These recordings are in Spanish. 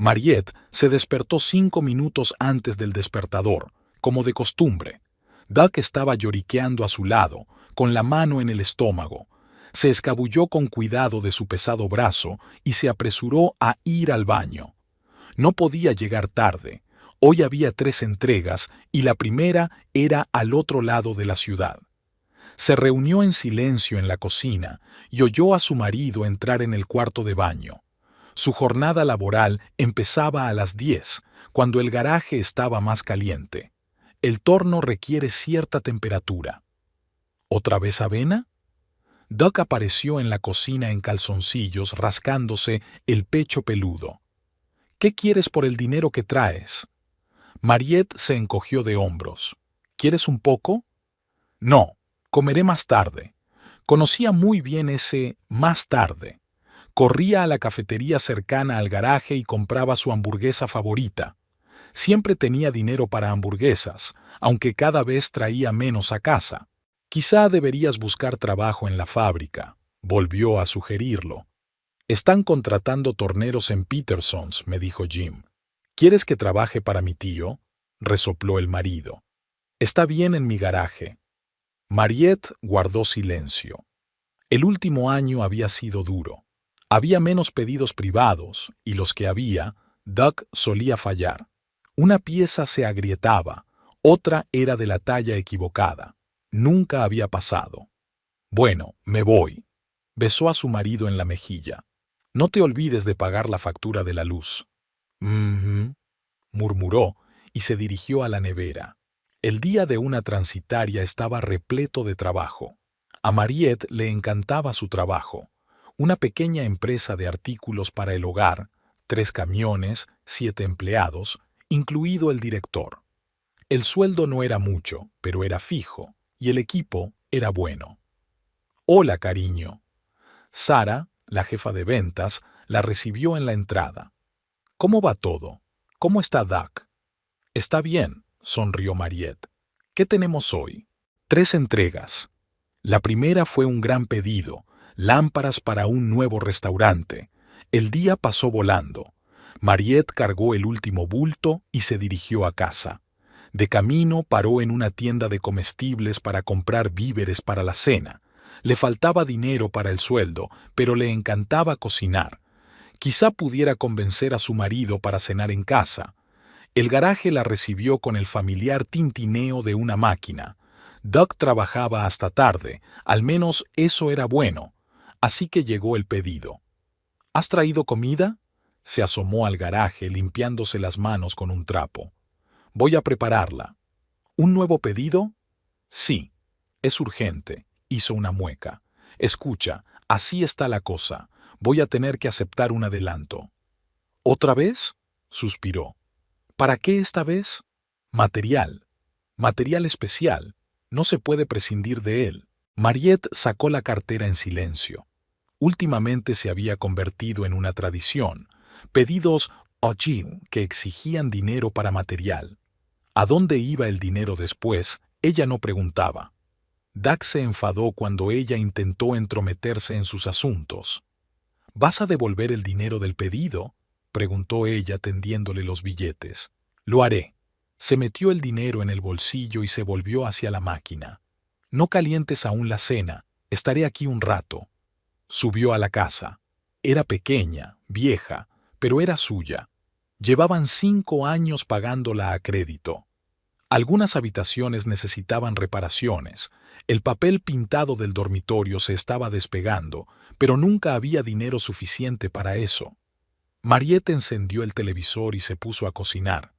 Mariette se despertó 5 minutos antes del despertador, como de costumbre. Doug estaba lloriqueando a su lado, con la mano en el estómago. Se escabulló con cuidado de su pesado brazo y se apresuró a ir al baño. No podía llegar tarde. Hoy había 3 entregas y la primera era al otro lado de la ciudad. Se reunió en silencio en la cocina y oyó a su marido entrar en el cuarto de baño. Su jornada laboral empezaba a las 10, cuando el garaje estaba más caliente. El torno requiere cierta temperatura. ¿Otra vez avena? Doug apareció en la cocina en calzoncillos, rascándose el pecho peludo. ¿Qué quieres por el dinero que traes? Mariette se encogió de hombros. ¿Quieres un poco? No, comeré más tarde. Conocía muy bien ese más tarde. Corría a la cafetería cercana al garaje y compraba su hamburguesa favorita. Siempre tenía dinero para hamburguesas, aunque cada vez traía menos a casa. Quizá deberías buscar trabajo en la fábrica, volvió a sugerirlo. Están contratando torneros en Peterson's, me dijo Jim. ¿Quieres que trabaje para mi tío? Resopló el marido. Está bien en mi garaje. Mariette guardó silencio. El último año había sido duro. Había menos pedidos privados, y los que había, Doug solía fallar. Una pieza se agrietaba, otra era de la talla equivocada. Nunca había pasado. Bueno, me voy. Besó a su marido en la mejilla. No te olvides de pagar la factura de la luz. Murmuró y se dirigió a la nevera. El día de una transitaria estaba repleto de trabajo. A Mariette le encantaba su trabajo. Una pequeña empresa de artículos para el hogar, 3 camiones, 7 empleados, incluido el director. El sueldo no era mucho, pero era fijo, y el equipo era bueno. Hola, cariño. Sara, la jefa de ventas, la recibió en la entrada. ¿Cómo va todo? ¿Cómo está Doug? Está bien, sonrió Mariette. ¿Qué tenemos hoy? 3 entregas. La primera fue un gran pedido, lámparas para un nuevo restaurante. El día pasó volando. Mariette cargó el último bulto y se dirigió a casa. De camino paró en una tienda de comestibles para comprar víveres para la cena. Le faltaba dinero para el sueldo, pero le encantaba cocinar. Quizá pudiera convencer a su marido para cenar en casa. El garaje la recibió con el familiar tintineo de una máquina. Doug trabajaba hasta tarde, al menos eso era bueno. Así que llegó el pedido. ¿Has traído comida? Se asomó al garaje limpiándose las manos con un trapo. Voy a prepararla. ¿Un nuevo pedido? Sí. Es urgente. Hizo una mueca. Escucha, así está la cosa. Voy a tener que aceptar un adelanto. ¿Otra vez? Suspiró. ¿Para qué esta vez? Material. Material especial. No se puede prescindir de él. Mariette sacó la cartera en silencio. Últimamente se había convertido en una tradición. Pedidos OG que exigían dinero para material. ¿A dónde iba el dinero después? Ella no preguntaba. Doug se enfadó cuando ella intentó entrometerse en sus asuntos. ¿Vas a devolver el dinero del pedido?, preguntó ella tendiéndole los billetes. Lo haré. Se metió el dinero en el bolsillo y se volvió hacia la máquina. No calientes aún la cena, estaré aquí un rato. Subió a la casa. Era pequeña, vieja, pero era suya. Llevaban 5 años pagándola a crédito. Algunas habitaciones necesitaban reparaciones. El papel pintado del dormitorio se estaba despegando, pero nunca había dinero suficiente para eso. Mariette encendió el televisor y se puso a cocinar.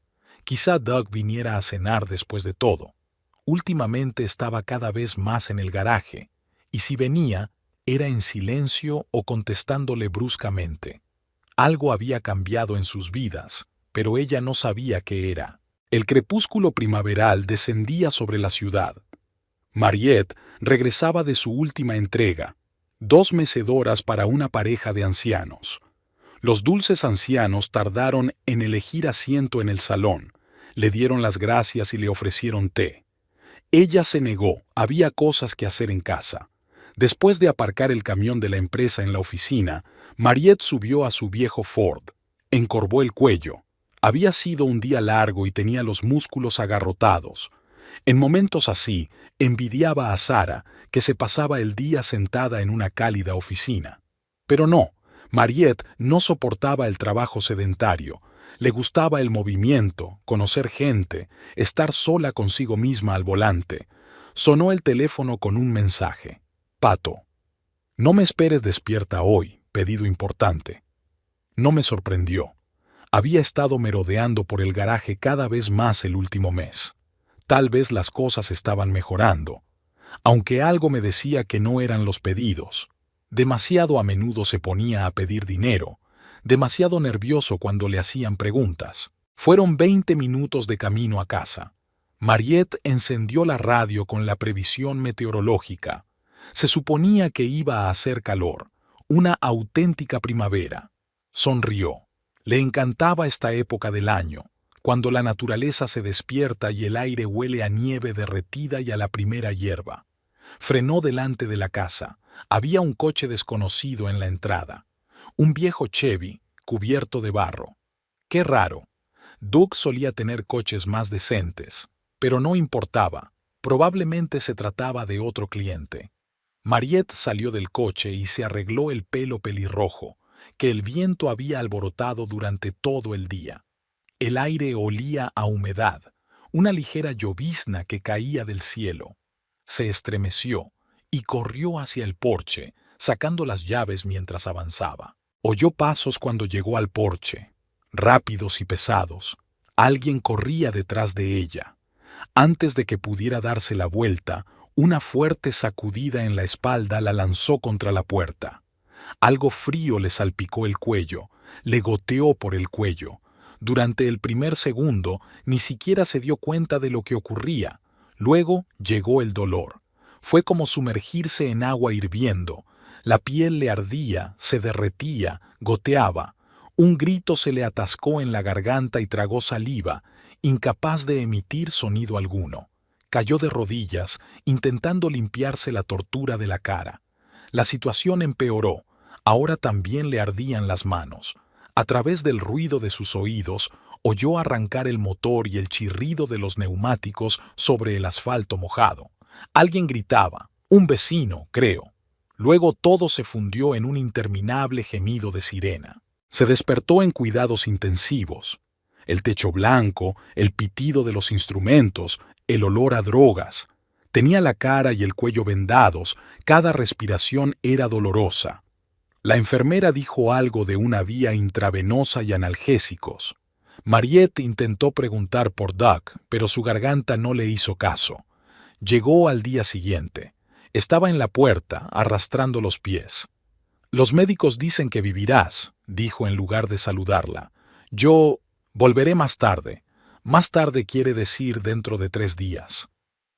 Quizá Doug viniera a cenar después de todo. Últimamente estaba cada vez más en el garaje, y si venía, era en silencio o contestándole bruscamente. Algo había cambiado en sus vidas, pero ella no sabía qué era. El crepúsculo primaveral descendía sobre la ciudad. Mariette regresaba de su última entrega, 2 mecedoras para una pareja de ancianos. Los dulces ancianos tardaron en elegir asiento en el salón, le dieron las gracias y le ofrecieron té. Ella se negó, había cosas que hacer en casa. Después de aparcar el camión de la empresa en la oficina, Mariette subió a su viejo Ford. Encorvó el cuello. Había sido un día largo y tenía los músculos agarrotados. En momentos así, envidiaba a Sara, que se pasaba el día sentada en una cálida oficina. Pero no, Mariette no soportaba el trabajo sedentario. Le gustaba el movimiento, conocer gente, estar sola consigo misma al volante. Sonó el teléfono con un mensaje. Pato. No me esperes despierta hoy, pedido importante. No me sorprendió. Había estado merodeando por el garaje cada vez más el último mes. Tal vez las cosas estaban mejorando, aunque algo me decía que no eran los pedidos. Demasiado a menudo se ponía a pedir dinero, demasiado nervioso cuando le hacían preguntas. Fueron 20 minutos de camino a casa. Mariette encendió la radio con la previsión meteorológica. Se suponía que iba a hacer calor, una auténtica primavera. Sonrió. Le encantaba esta época del año, cuando la naturaleza se despierta y el aire huele a nieve derretida y a la primera hierba. Frenó delante de la casa. Había un coche desconocido en la entrada. Un viejo Chevy, cubierto de barro. Qué raro. Doug solía tener coches más decentes, pero no importaba. Probablemente se trataba de otro cliente. Mariette salió del coche y se arregló el pelo pelirrojo, que el viento había alborotado durante todo el día. El aire olía a humedad, una ligera llovizna que caía del cielo. Se estremeció y corrió hacia el porche, sacando las llaves mientras avanzaba. Oyó pasos cuando llegó al porche, rápidos y pesados. Alguien corría detrás de ella. Antes de que pudiera darse la vuelta, una fuerte sacudida en la espalda la lanzó contra la puerta. Algo frío le salpicó el cuello, le goteó por el cuello. Durante el primer segundo ni siquiera se dio cuenta de lo que ocurría. Luego llegó el dolor. Fue como sumergirse en agua hirviendo. La piel le ardía, se derretía, goteaba. Un grito se le atascó en la garganta y tragó saliva, incapaz de emitir sonido alguno. Cayó de rodillas, intentando limpiarse la tortura de la cara. La situación empeoró. Ahora también le ardían las manos. A través del ruido de sus oídos, oyó arrancar el motor y el chirrido de los neumáticos sobre el asfalto mojado. Alguien gritaba, un vecino, creo. Luego todo se fundió en un interminable gemido de sirena. Se despertó en cuidados intensivos. El techo blanco, el pitido de los instrumentos, el olor a drogas. Tenía la cara y el cuello vendados, cada respiración era dolorosa. La enfermera dijo algo de una vía intravenosa y analgésicos. Mariette intentó preguntar por Doug, pero su garganta no le hizo caso. Llegó al día siguiente. Estaba en la puerta, arrastrando los pies. «Los médicos dicen que vivirás», dijo en lugar de saludarla. «Yo volveré más tarde. Más tarde quiere decir dentro de 3 días».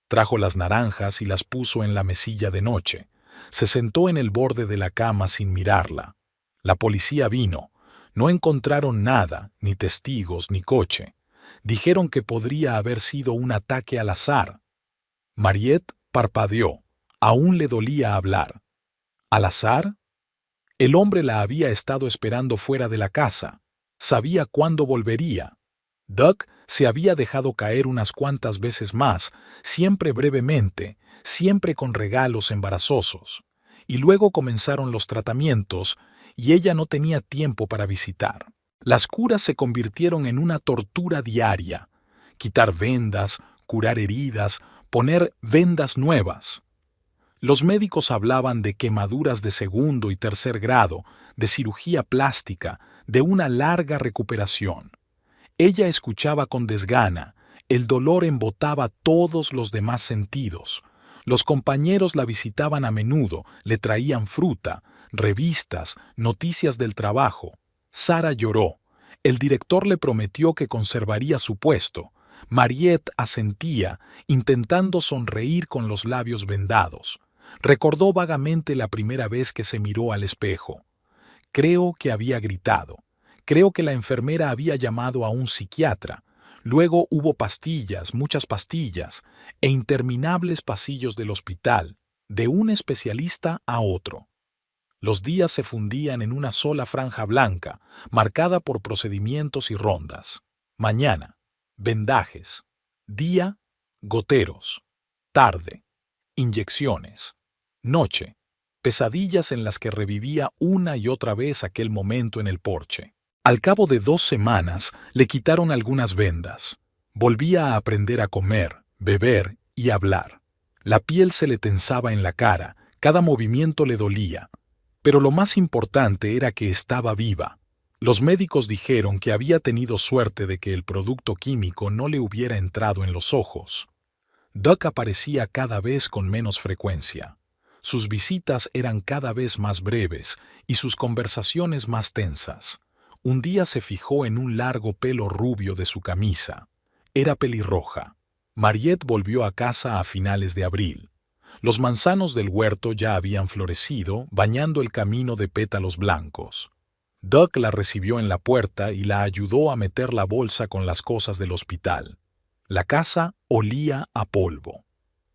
Trajo las naranjas y las puso en la mesilla de noche. Se sentó en el borde de la cama sin mirarla. La policía vino. No encontraron nada, ni testigos, ni coche. Dijeron que podría haber sido un ataque al azar. Mariette parpadeó. Aún le dolía hablar. ¿Al azar? El hombre la había estado esperando fuera de la casa. Sabía cuándo volvería. Doug se había dejado caer unas cuantas veces más, siempre brevemente, siempre con regalos embarazosos. Y luego comenzaron los tratamientos, y ella no tenía tiempo para visitar. Las curas se convirtieron en una tortura diaria. Quitar vendas, curar heridas, poner vendas nuevas. Los médicos hablaban de quemaduras de 2º y 3er grado, de cirugía plástica, de una larga recuperación. Ella escuchaba con desgana, el dolor embotaba todos los demás sentidos. Los compañeros la visitaban a menudo, le traían fruta, revistas, noticias del trabajo. Sara lloró. El director le prometió que conservaría su puesto. Mariette asentía, intentando sonreír con los labios vendados. Recordó vagamente la primera vez que se miró al espejo. Creo que había gritado. Creo que la enfermera había llamado a un psiquiatra. Luego hubo pastillas, muchas pastillas, e interminables pasillos del hospital, de un especialista a otro. Los días se fundían en una sola franja blanca, marcada por procedimientos y rondas. Mañana, vendajes. Día, goteros. Tarde, inyecciones. Noche, pesadillas en las que revivía una y otra vez aquel momento en el porche. Al cabo de 2 semanas le quitaron algunas vendas. Volvía a aprender a comer, beber y hablar. La piel se le tensaba en la cara, cada movimiento le dolía. Pero lo más importante era que estaba viva. Los médicos dijeron que había tenido suerte de que el producto químico no le hubiera entrado en los ojos. Duck aparecía cada vez con menos frecuencia. Sus visitas eran cada vez más breves y sus conversaciones más tensas. Un día se fijó en un largo pelo rubio de su camisa. Era pelirroja. Mariette volvió a casa a finales de abril. Los manzanos del huerto ya habían florecido, bañando el camino de pétalos blancos. Duck la recibió en la puerta y la ayudó a meter la bolsa con las cosas del hospital. La casa olía a polvo.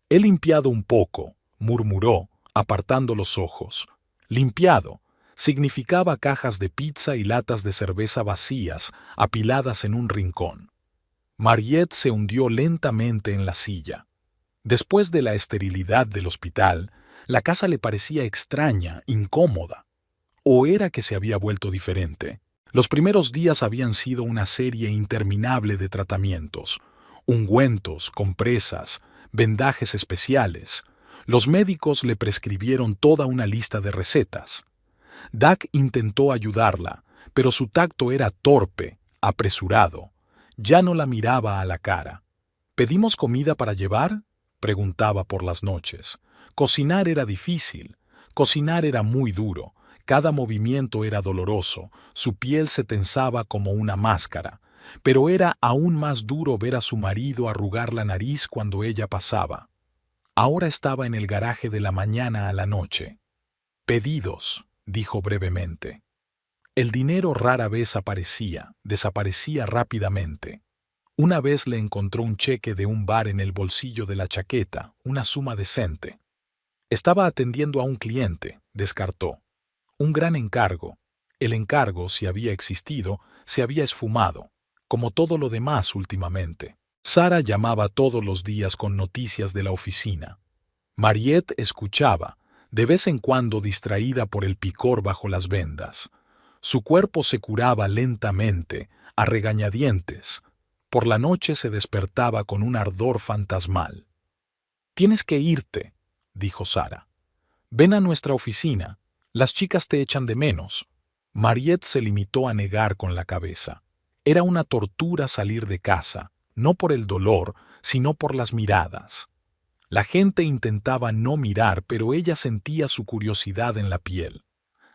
«He limpiado un poco», murmuró, apartando los ojos. Limpiado significaba cajas de pizza y latas de cerveza vacías, apiladas en un rincón. Mariette se hundió lentamente en la silla. Después de la esterilidad del hospital, la casa le parecía extraña, incómoda. ¿O era que se había vuelto diferente? Los primeros días habían sido una serie interminable de tratamientos. Ungüentos, compresas, vendajes especiales. Los médicos le prescribieron toda una lista de recetas. Duck intentó ayudarla, pero su tacto era torpe, apresurado. Ya no la miraba a la cara. «¿Pedimos comida para llevar?», preguntaba por las noches. Cocinar era difícil. Cocinar era muy duro. Cada movimiento era doloroso. Su piel se tensaba como una máscara. Pero era aún más duro ver a su marido arrugar la nariz cuando ella pasaba. Ahora estaba en el garaje de la mañana a la noche. «Pedidos», dijo brevemente. El dinero rara vez aparecía, desaparecía rápidamente. Una vez le encontró un cheque de un bar en el bolsillo de la chaqueta, una suma decente. Estaba atendiendo a un cliente, descartó. Un gran encargo. El encargo, si había existido, se había esfumado, como todo lo demás últimamente. Sara llamaba todos los días con noticias de la oficina. Mariette escuchaba, de vez en cuando distraída por el picor bajo las vendas. Su cuerpo se curaba lentamente, a regañadientes. Por la noche se despertaba con un ardor fantasmal. «Tienes que irte», dijo Sara. «Ven a nuestra oficina. Las chicas te echan de menos». Mariette se limitó a negar con la cabeza. Era una tortura salir de casa, no por el dolor, sino por las miradas. La gente intentaba no mirar, pero ella sentía su curiosidad en la piel.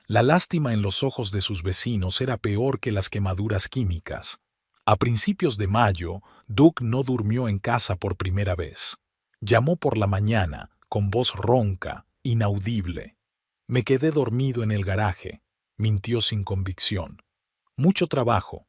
La lástima en los ojos de sus vecinos era peor que las quemaduras químicas. A principios de mayo, Duck no durmió en casa por primera vez. Llamó por la mañana, con voz ronca, inaudible. «Me quedé dormido en el garaje», mintió sin convicción. «Mucho trabajo».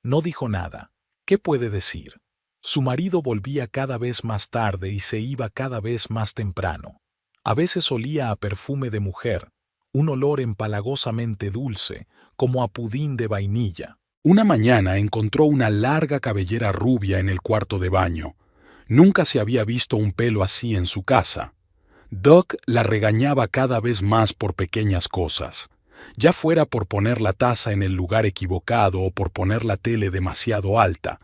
No dijo nada. ¿Qué puede decir? Su marido volvía cada vez más tarde y se iba cada vez más temprano. A veces olía a perfume de mujer, un olor empalagosamente dulce, como a pudín de vainilla. Una mañana encontró una larga cabellera rubia en el cuarto de baño. Nunca se había visto un pelo así en su casa. Duck la regañaba cada vez más por pequeñas cosas, ya fuera por poner la taza en el lugar equivocado o por poner la tele demasiado alta.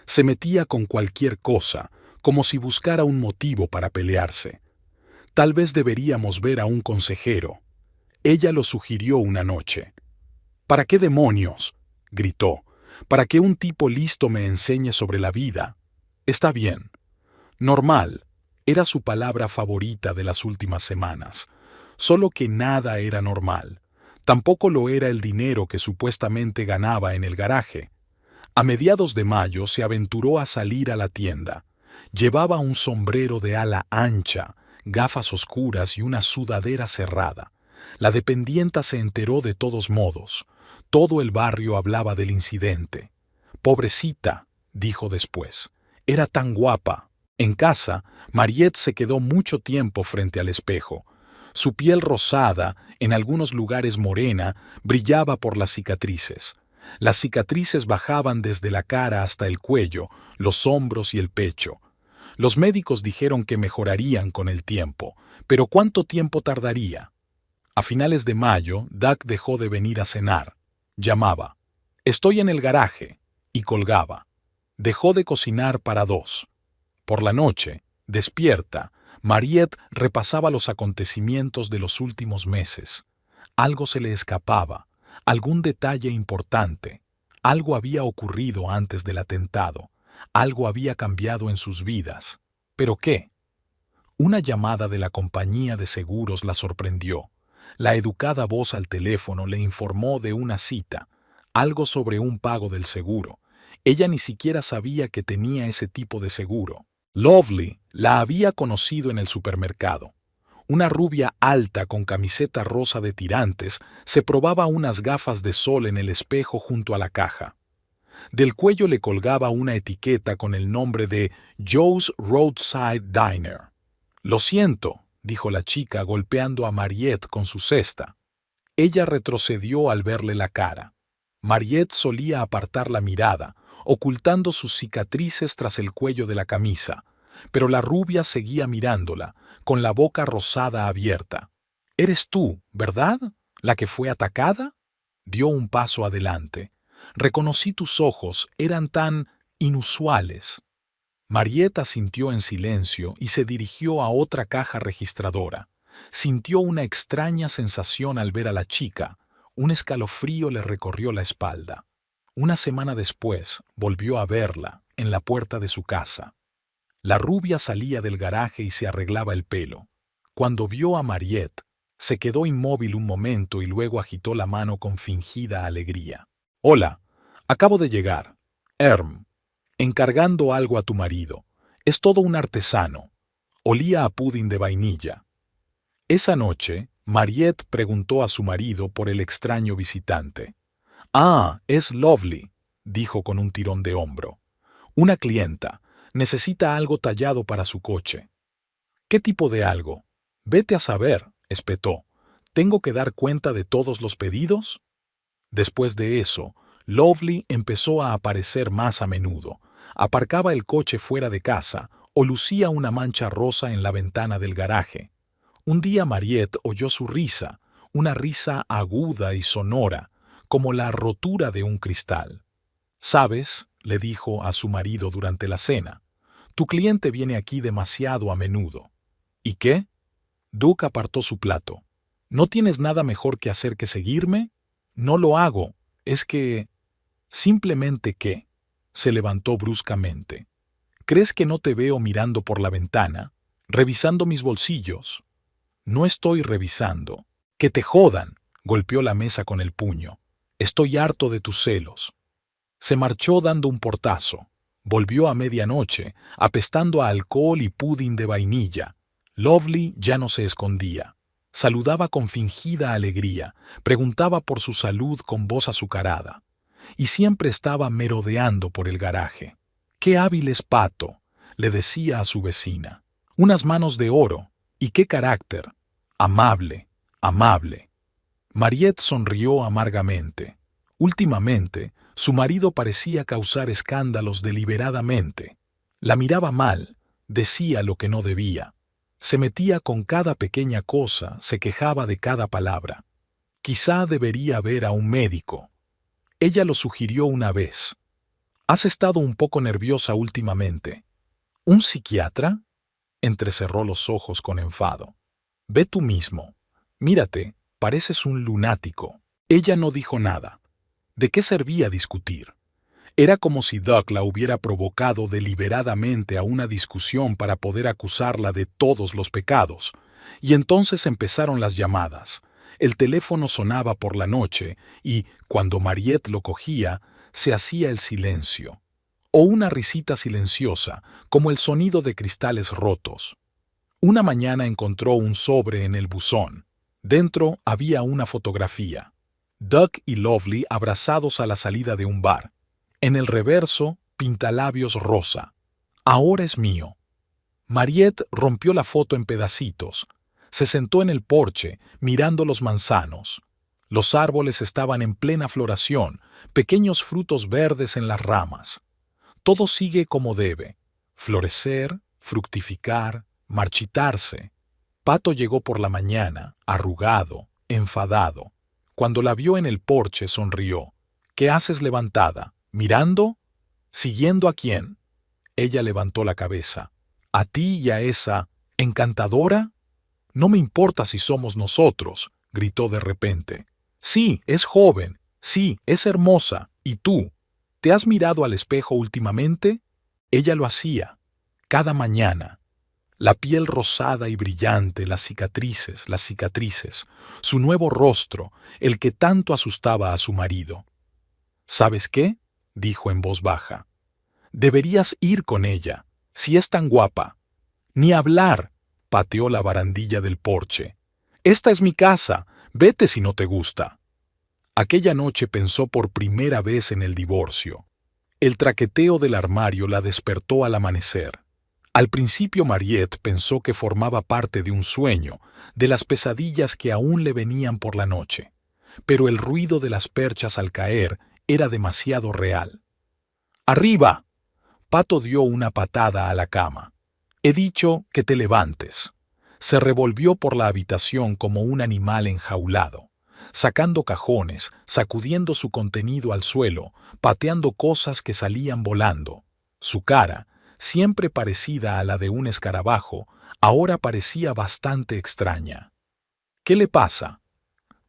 Se metía con cualquier cosa, como si buscara un motivo para pelearse. «Tal vez deberíamos ver a un consejero». Ella lo sugirió una noche. «¿Para qué demonios?», gritó. «¿Para que un tipo listo me enseñe sobre la vida?» «Está bien». Normal. Era su palabra favorita de las últimas semanas. Solo que nada era normal. Tampoco lo era el dinero que supuestamente ganaba en el garaje. A mediados de mayo se aventuró a salir a la tienda. Llevaba un sombrero de ala ancha, gafas oscuras y una sudadera cerrada. La dependienta se enteró de todos modos. Todo el barrio hablaba del incidente. «Pobrecita», dijo después. «Era tan guapa». En casa, Mariette se quedó mucho tiempo frente al espejo. Su piel rosada, en algunos lugares morena, brillaba por las cicatrices. Las cicatrices bajaban desde la cara hasta el cuello, los hombros y el pecho. Los médicos dijeron que mejorarían con el tiempo, pero ¿cuánto tiempo tardaría? A finales de mayo, Doug dejó de venir a cenar. Llamaba. «Estoy en el garaje», y colgaba. Dejó de cocinar para dos. Por la noche, despierta, Mariette repasaba los acontecimientos de los últimos meses. Algo se le escapaba, algún detalle importante. Algo había ocurrido antes del atentado. Algo había cambiado en sus vidas. ¿Pero qué? Una llamada de la compañía de seguros la sorprendió. La educada voz al teléfono le informó de una cita, algo sobre un pago del seguro. Ella ni siquiera sabía que tenía ese tipo de seguro. Lovely la había conocido en el supermercado. Una rubia alta con camiseta rosa de tirantes se probaba unas gafas de sol en el espejo junto a la caja. Del cuello le colgaba una etiqueta con el nombre de Joe's Roadside Diner. «Lo siento», dijo la chica golpeando a Mariette con su cesta. Ella retrocedió al verle la cara. Mariette solía apartar la mirada, ocultando sus cicatrices tras el cuello de la camisa, pero la rubia seguía mirándola, con la boca rosada abierta. «¿Eres tú, verdad? ¿La que fue atacada?» Dio un paso adelante. «Reconocí tus ojos, eran tan inusuales». Mariette asintió en silencio y se dirigió a otra caja registradora. Sintió una extraña sensación al ver a la chica. Un escalofrío le recorrió la espalda. Una semana después, volvió a verla, en la puerta de su casa. La rubia salía del garaje y se arreglaba el pelo. Cuando vio a Mariette, se quedó inmóvil un momento y luego agitó la mano con fingida alegría. «Hola, acabo de llegar. Herm. Encargando algo a tu marido. Es todo un artesano». Olía a pudín de vainilla. Esa noche, Mariette preguntó a su marido por el extraño visitante. «Ah, es Lovely», dijo con un tirón de hombro. «Una clienta. Necesita algo tallado para su coche». «¿Qué tipo de algo?» «Vete a saber», espetó. «¿Tengo que dar cuenta de todos los pedidos?» Después de eso, Lovely empezó a aparecer más a menudo. Aparcaba el coche fuera de casa o lucía una mancha rosa en la ventana del garaje. Un día Mariette oyó su risa, una risa aguda y sonora, como la rotura de un cristal. «¿Sabes?», le dijo a su marido durante la cena, «tu cliente viene aquí demasiado a menudo». «¿Y qué?». Doug apartó su plato. «¿No tienes nada mejor que hacer que seguirme?». «No lo hago. Es que...». «Simplemente que...». Se levantó bruscamente. «¿Crees que no te veo mirando por la ventana, revisando mis bolsillos?» «No estoy revisando». «¡Que te jodan!», golpeó la mesa con el puño. «Estoy harto de tus celos». Se marchó dando un portazo. Volvió a medianoche, apestando a alcohol y pudín de vainilla. Lovely ya no se escondía. Saludaba con fingida alegría, preguntaba por su salud con voz azucarada. Y siempre estaba merodeando por el garaje. «¡Qué hábil es Pato!», le decía a su vecina. «Unas manos de oro. ¿Y qué carácter? Amable, amable». Mariette sonrió amargamente. Últimamente, su marido parecía causar escándalos deliberadamente. La miraba mal, decía lo que no debía. Se metía con cada pequeña cosa, se quejaba de cada palabra. Quizá debería ver a un médico. Ella lo sugirió una vez. «Has estado un poco nerviosa últimamente». «¿Un psiquiatra?». Entrecerró los ojos con enfado. «Ve tú mismo. Mírate, pareces un lunático». Ella no dijo nada. ¿De qué servía discutir? Era como si Doug la hubiera provocado deliberadamente a una discusión para poder acusarla de todos los pecados. Y entonces empezaron las llamadas. El teléfono sonaba por la noche y, cuando Mariette lo cogía, se hacía el silencio. O una risita silenciosa, como el sonido de cristales rotos. Una mañana encontró un sobre en el buzón. Dentro había una fotografía. Doug y Lovely abrazados a la salida de un bar. En el reverso, pintalabios rosa. «Ahora es mío». Mariette rompió la foto en pedacitos. Se sentó en el porche, mirando los manzanos. Los árboles estaban en plena floración, pequeños frutos verdes en las ramas. Todo sigue como debe: florecer, fructificar, marchitarse. Pato llegó por la mañana, arrugado, enfadado. Cuando la vio en el porche, sonrió. ¿Qué haces levantada? ¿Mirando? ¿Siguiendo a quién? Ella levantó la cabeza. ¿A ti y a esa encantadora? No me importa si somos nosotros, gritó de repente. Sí, es joven. Sí, es hermosa. ¿Y tú? ¿Te has mirado al espejo últimamente? Ella lo hacía, cada mañana. La piel rosada y brillante, las cicatrices, su nuevo rostro, el que tanto asustaba a su marido. ¿Sabes qué?, dijo en voz baja. Deberías ir con ella, si es tan guapa. Ni hablar, pateó la barandilla del porche. Esta es mi casa, vete si no te gusta. Aquella noche pensó por primera vez en el divorcio. El traqueteo del armario la despertó al amanecer. Al principio Mariette pensó que formaba parte de un sueño, de las pesadillas que aún le venían por la noche. Pero el ruido de las perchas al caer era demasiado real. ¡Arriba! Pato dio una patada a la cama. He dicho que te levantes. Se revolvió por la habitación como un animal enjaulado, sacando cajones, sacudiendo su contenido al suelo, pateando cosas que salían volando. Su cara, siempre parecida a la de un escarabajo, ahora parecía bastante extraña. ¿Qué le pasa?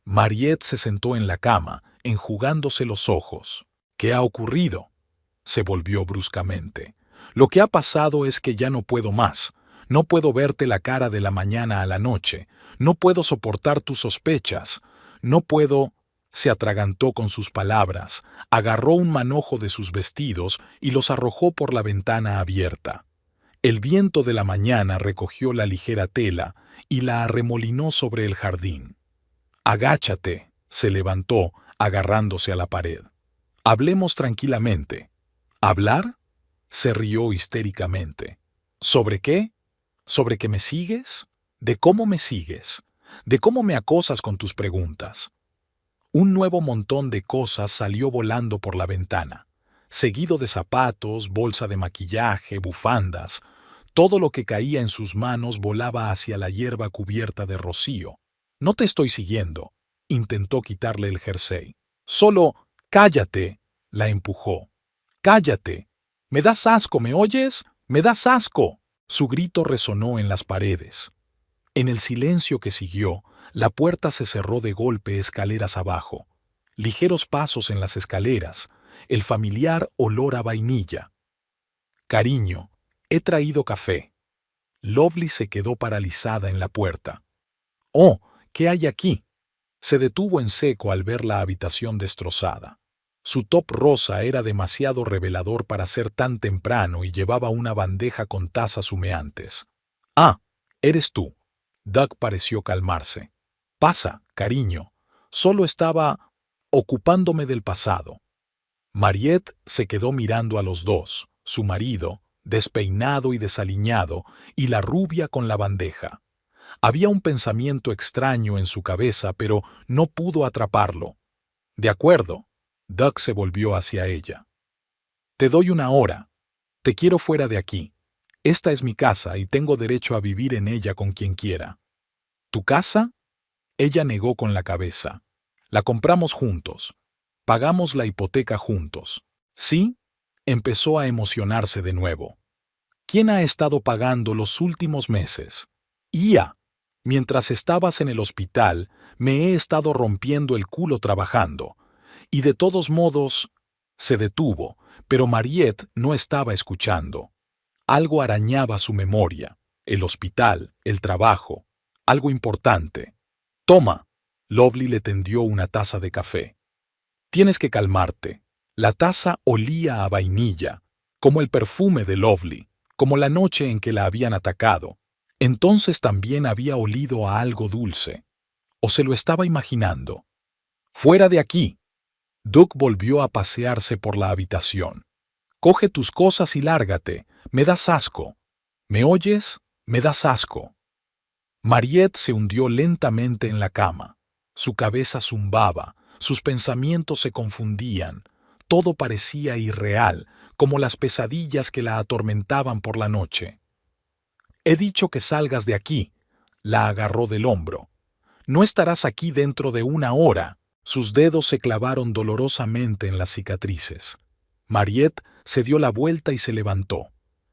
Mariette se sentó en la cama, enjugándose los ojos. ¿Qué ha ocurrido? Se volvió bruscamente. Lo que ha pasado es que ya no puedo más. No puedo verte la cara de la mañana a la noche. No puedo soportar tus sospechas. No puedo... Se atragantó con sus palabras, agarró un manojo de sus vestidos y los arrojó por la ventana abierta. El viento de la mañana recogió la ligera tela y la arremolinó sobre el jardín. Agáchate, se levantó, agarrándose a la pared. Hablemos tranquilamente. ¿Hablar? Se rió histéricamente. ¿Sobre qué? ¿Sobre que me sigues? ¿De cómo me sigues? ¿De cómo me acosas con tus preguntas? Un nuevo montón de cosas salió volando por la ventana, seguido de zapatos, bolsa de maquillaje, bufandas. Todo lo que caía en sus manos volaba hacia la hierba cubierta de rocío. No te estoy siguiendo, intentó quitarle el jersey. Solo, cállate, la empujó. Cállate. Me das asco, ¿me oyes? Me das asco. Su grito resonó en las paredes. En el silencio que siguió, la puerta se cerró de golpe escaleras abajo. Ligeros pasos en las escaleras, el familiar olor a vainilla. Cariño, he traído café. Lovely se quedó paralizada en la puerta. Oh, ¿qué hay aquí? Se detuvo en seco al ver la habitación destrozada. Su top rosa era demasiado revelador para ser tan temprano y llevaba una bandeja con tazas humeantes. Ah, eres tú. Doug pareció calmarse. Pasa, cariño. Solo estaba ocupándome del pasado. Mariette se quedó mirando a los dos, su marido, despeinado y desaliñado, y la rubia con la bandeja. Había un pensamiento extraño en su cabeza, pero no pudo atraparlo. De acuerdo. Doug se volvió hacia ella. Te doy una hora. Te quiero fuera de aquí. Esta es mi casa y tengo derecho a vivir en ella con quien quiera. ¿Tu casa? Ella negó con la cabeza. La compramos juntos. Pagamos la hipoteca juntos. ¿Sí? Empezó a emocionarse de nuevo. ¿Quién ha estado pagando los últimos meses? Ia. Mientras estabas en el hospital, me he estado rompiendo el culo trabajando. Y de todos modos... Se detuvo, pero Mariette no estaba escuchando. Algo arañaba su memoria. El hospital, el trabajo, algo importante. Toma. Lovely le tendió una taza de café. Tienes que calmarte. La taza olía a vainilla, como el perfume de Lovely, como la noche en que la habían atacado. Entonces también había olido a algo dulce. ¿O se lo estaba imaginando? ¡Fuera de aquí! Doug volvió a pasearse por la habitación. Coge tus cosas y lárgate. Me das asco. ¿Me oyes? Me das asco. Mariette se hundió lentamente en la cama. Su cabeza zumbaba, sus pensamientos se confundían. Todo parecía irreal, como las pesadillas que la atormentaban por la noche. «He dicho que salgas de aquí», la agarró del hombro. «No estarás aquí dentro de 1 hora». Sus dedos se clavaron dolorosamente en las cicatrices. Mariette se dio la vuelta y se levantó.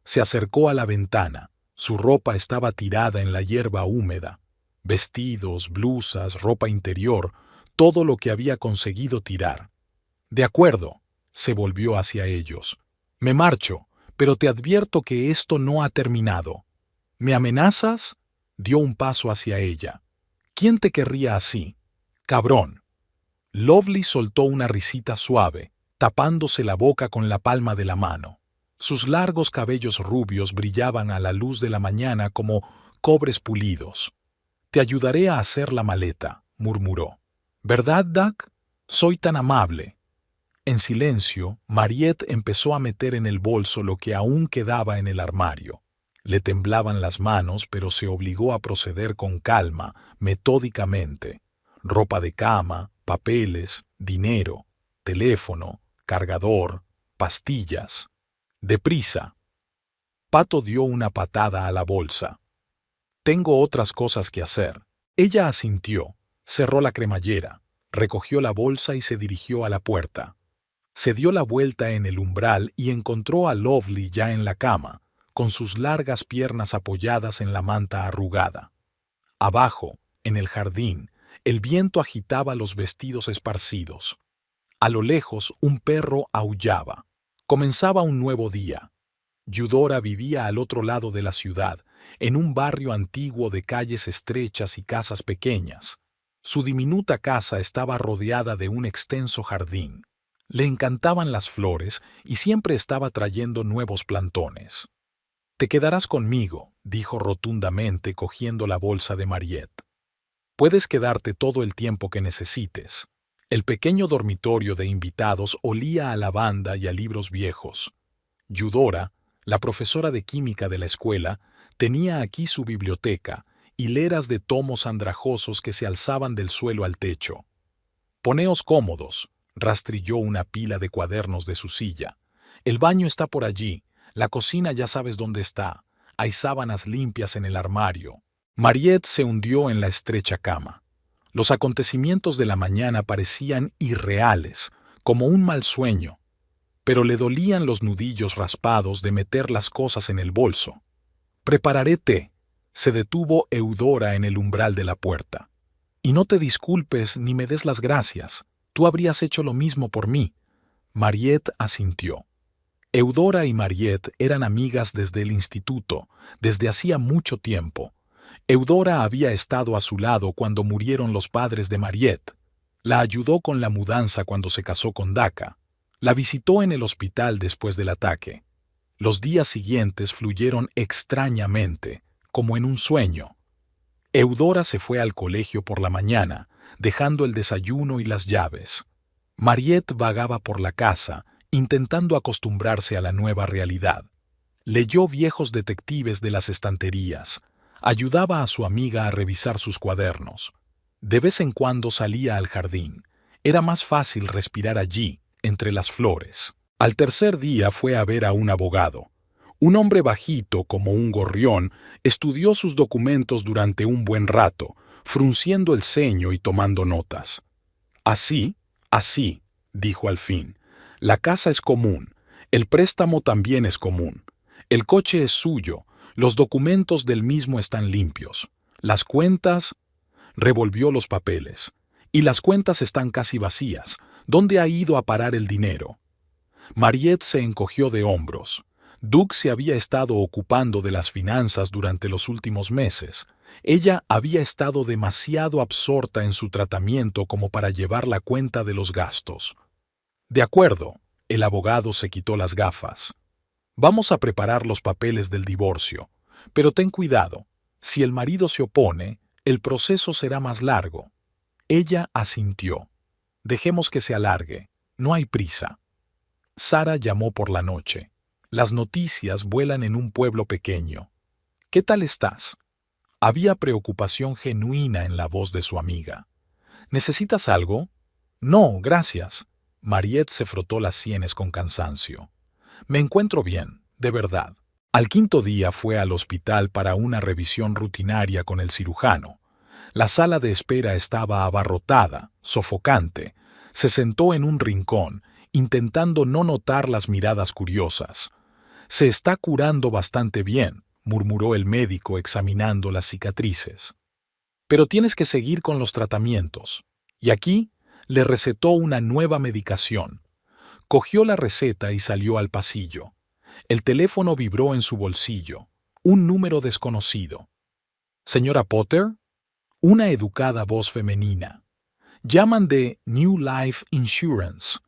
Se acercó a la ventana. Su ropa estaba tirada en la hierba húmeda. Vestidos, blusas, ropa interior, todo lo que había conseguido tirar. «De acuerdo», se volvió hacia ellos. «Me marcho, pero te advierto que esto no ha terminado». «¿Me amenazas?», dio un paso hacia ella. «¿Quién te querría así? Cabrón». Lovely soltó una risita suave, tapándose la boca con la palma de la mano. Sus largos cabellos rubios brillaban a la luz de la mañana como cobres pulidos. «Te ayudaré a hacer la maleta», murmuró. «¿Verdad, Doug? Soy tan amable». En silencio, Mariette empezó a meter en el bolso lo que aún quedaba en el armario. Le temblaban las manos, pero se obligó a proceder con calma, metódicamente. Ropa de cama, papeles, dinero, teléfono, cargador, pastillas. «Deprisa». Pato dio una patada a la bolsa. «Tengo otras cosas que hacer». Ella asintió, cerró la cremallera, recogió la bolsa y se dirigió a la puerta. Se dio la vuelta en el umbral y encontró a Lovely ya en la cama, con sus largas piernas apoyadas en la manta arrugada. Abajo, en el jardín, el viento agitaba los vestidos esparcidos. A lo lejos, un perro aullaba. Comenzaba un nuevo día. Eudora vivía al otro lado de la ciudad, en un barrio antiguo de calles estrechas y casas pequeñas. Su diminuta casa estaba rodeada de un extenso jardín. Le encantaban las flores y siempre estaba trayendo nuevos plantones. «Te quedarás conmigo», dijo rotundamente cogiendo la bolsa de Mariette. «Puedes quedarte todo el tiempo que necesites». El pequeño dormitorio de invitados olía a lavanda y a libros viejos. Eudora, la profesora de química de la escuela, tenía aquí su biblioteca, hileras de tomos andrajosos que se alzaban del suelo al techo. «Poneos cómodos», rastrilló una pila de cuadernos de su silla. «El baño está por allí, la cocina ya sabes dónde está, hay sábanas limpias en el armario». Mariette se hundió en la estrecha cama. Los acontecimientos de la mañana parecían irreales, como un mal sueño, pero le dolían los nudillos raspados de meter las cosas en el bolso. «Prepararé té», se detuvo Eudora en el umbral de la puerta. «Y no te disculpes ni me des las gracias, tú habrías hecho lo mismo por mí». Mariette asintió. Eudora y Mariette eran amigas desde el instituto, desde hacía mucho tiempo. Eudora había estado a su lado cuando murieron los padres de Mariette. La ayudó con la mudanza cuando se casó con Daka. La visitó en el hospital después del ataque. Los días siguientes fluyeron extrañamente, como en un sueño. Eudora se fue al colegio por la mañana, dejando el desayuno y las llaves. Mariette vagaba por la casa, intentando acostumbrarse a la nueva realidad. Leyó viejos detectives de las estanterías. Ayudaba a su amiga a revisar sus cuadernos. De vez en cuando salía al jardín. Era más fácil respirar allí, entre las flores. Al tercer día fue a ver a un abogado. Un hombre bajito como un gorrión estudió sus documentos durante un buen rato, frunciendo el ceño y tomando notas. «Así, dijo al fin. «La casa es común. El préstamo también es común. El coche es suyo. Los documentos del mismo están limpios. Las cuentas...» Revolvió los papeles. «Y las cuentas están casi vacías. ¿Dónde ha ido a parar el dinero?» Mariette se encogió de hombros. Doug se había estado ocupando de las finanzas durante los últimos meses. Ella había estado demasiado absorta en su tratamiento como para llevar la cuenta de los gastos. «De acuerdo», el abogado se quitó las gafas. «Vamos a preparar los papeles del divorcio. Pero ten cuidado. Si el marido se opone, el proceso será más largo». Ella asintió. «Dejemos que se alargue. No hay prisa». Sara llamó por la noche. Las noticias vuelan en un pueblo pequeño. «¿Qué tal estás?» Había preocupación genuina en la voz de su amiga. ¿Necesitas algo? No, gracias. Mariette se frotó las sienes con cansancio. Me encuentro bien, de verdad. Al quinto día fue al hospital para una revisión rutinaria con el cirujano. La sala de espera estaba abarrotada, sofocante. Se sentó en un rincón, intentando no notar las miradas curiosas. Se está curando bastante bien, murmuró el médico examinando las cicatrices. Pero tienes que seguir con los tratamientos. Y aquí le recetó una nueva medicación. Cogió la receta y salió al pasillo. El teléfono vibró en su bolsillo. Un número desconocido. ¿Señora Potter? Una educada voz femenina. Llaman de New Life Insurance.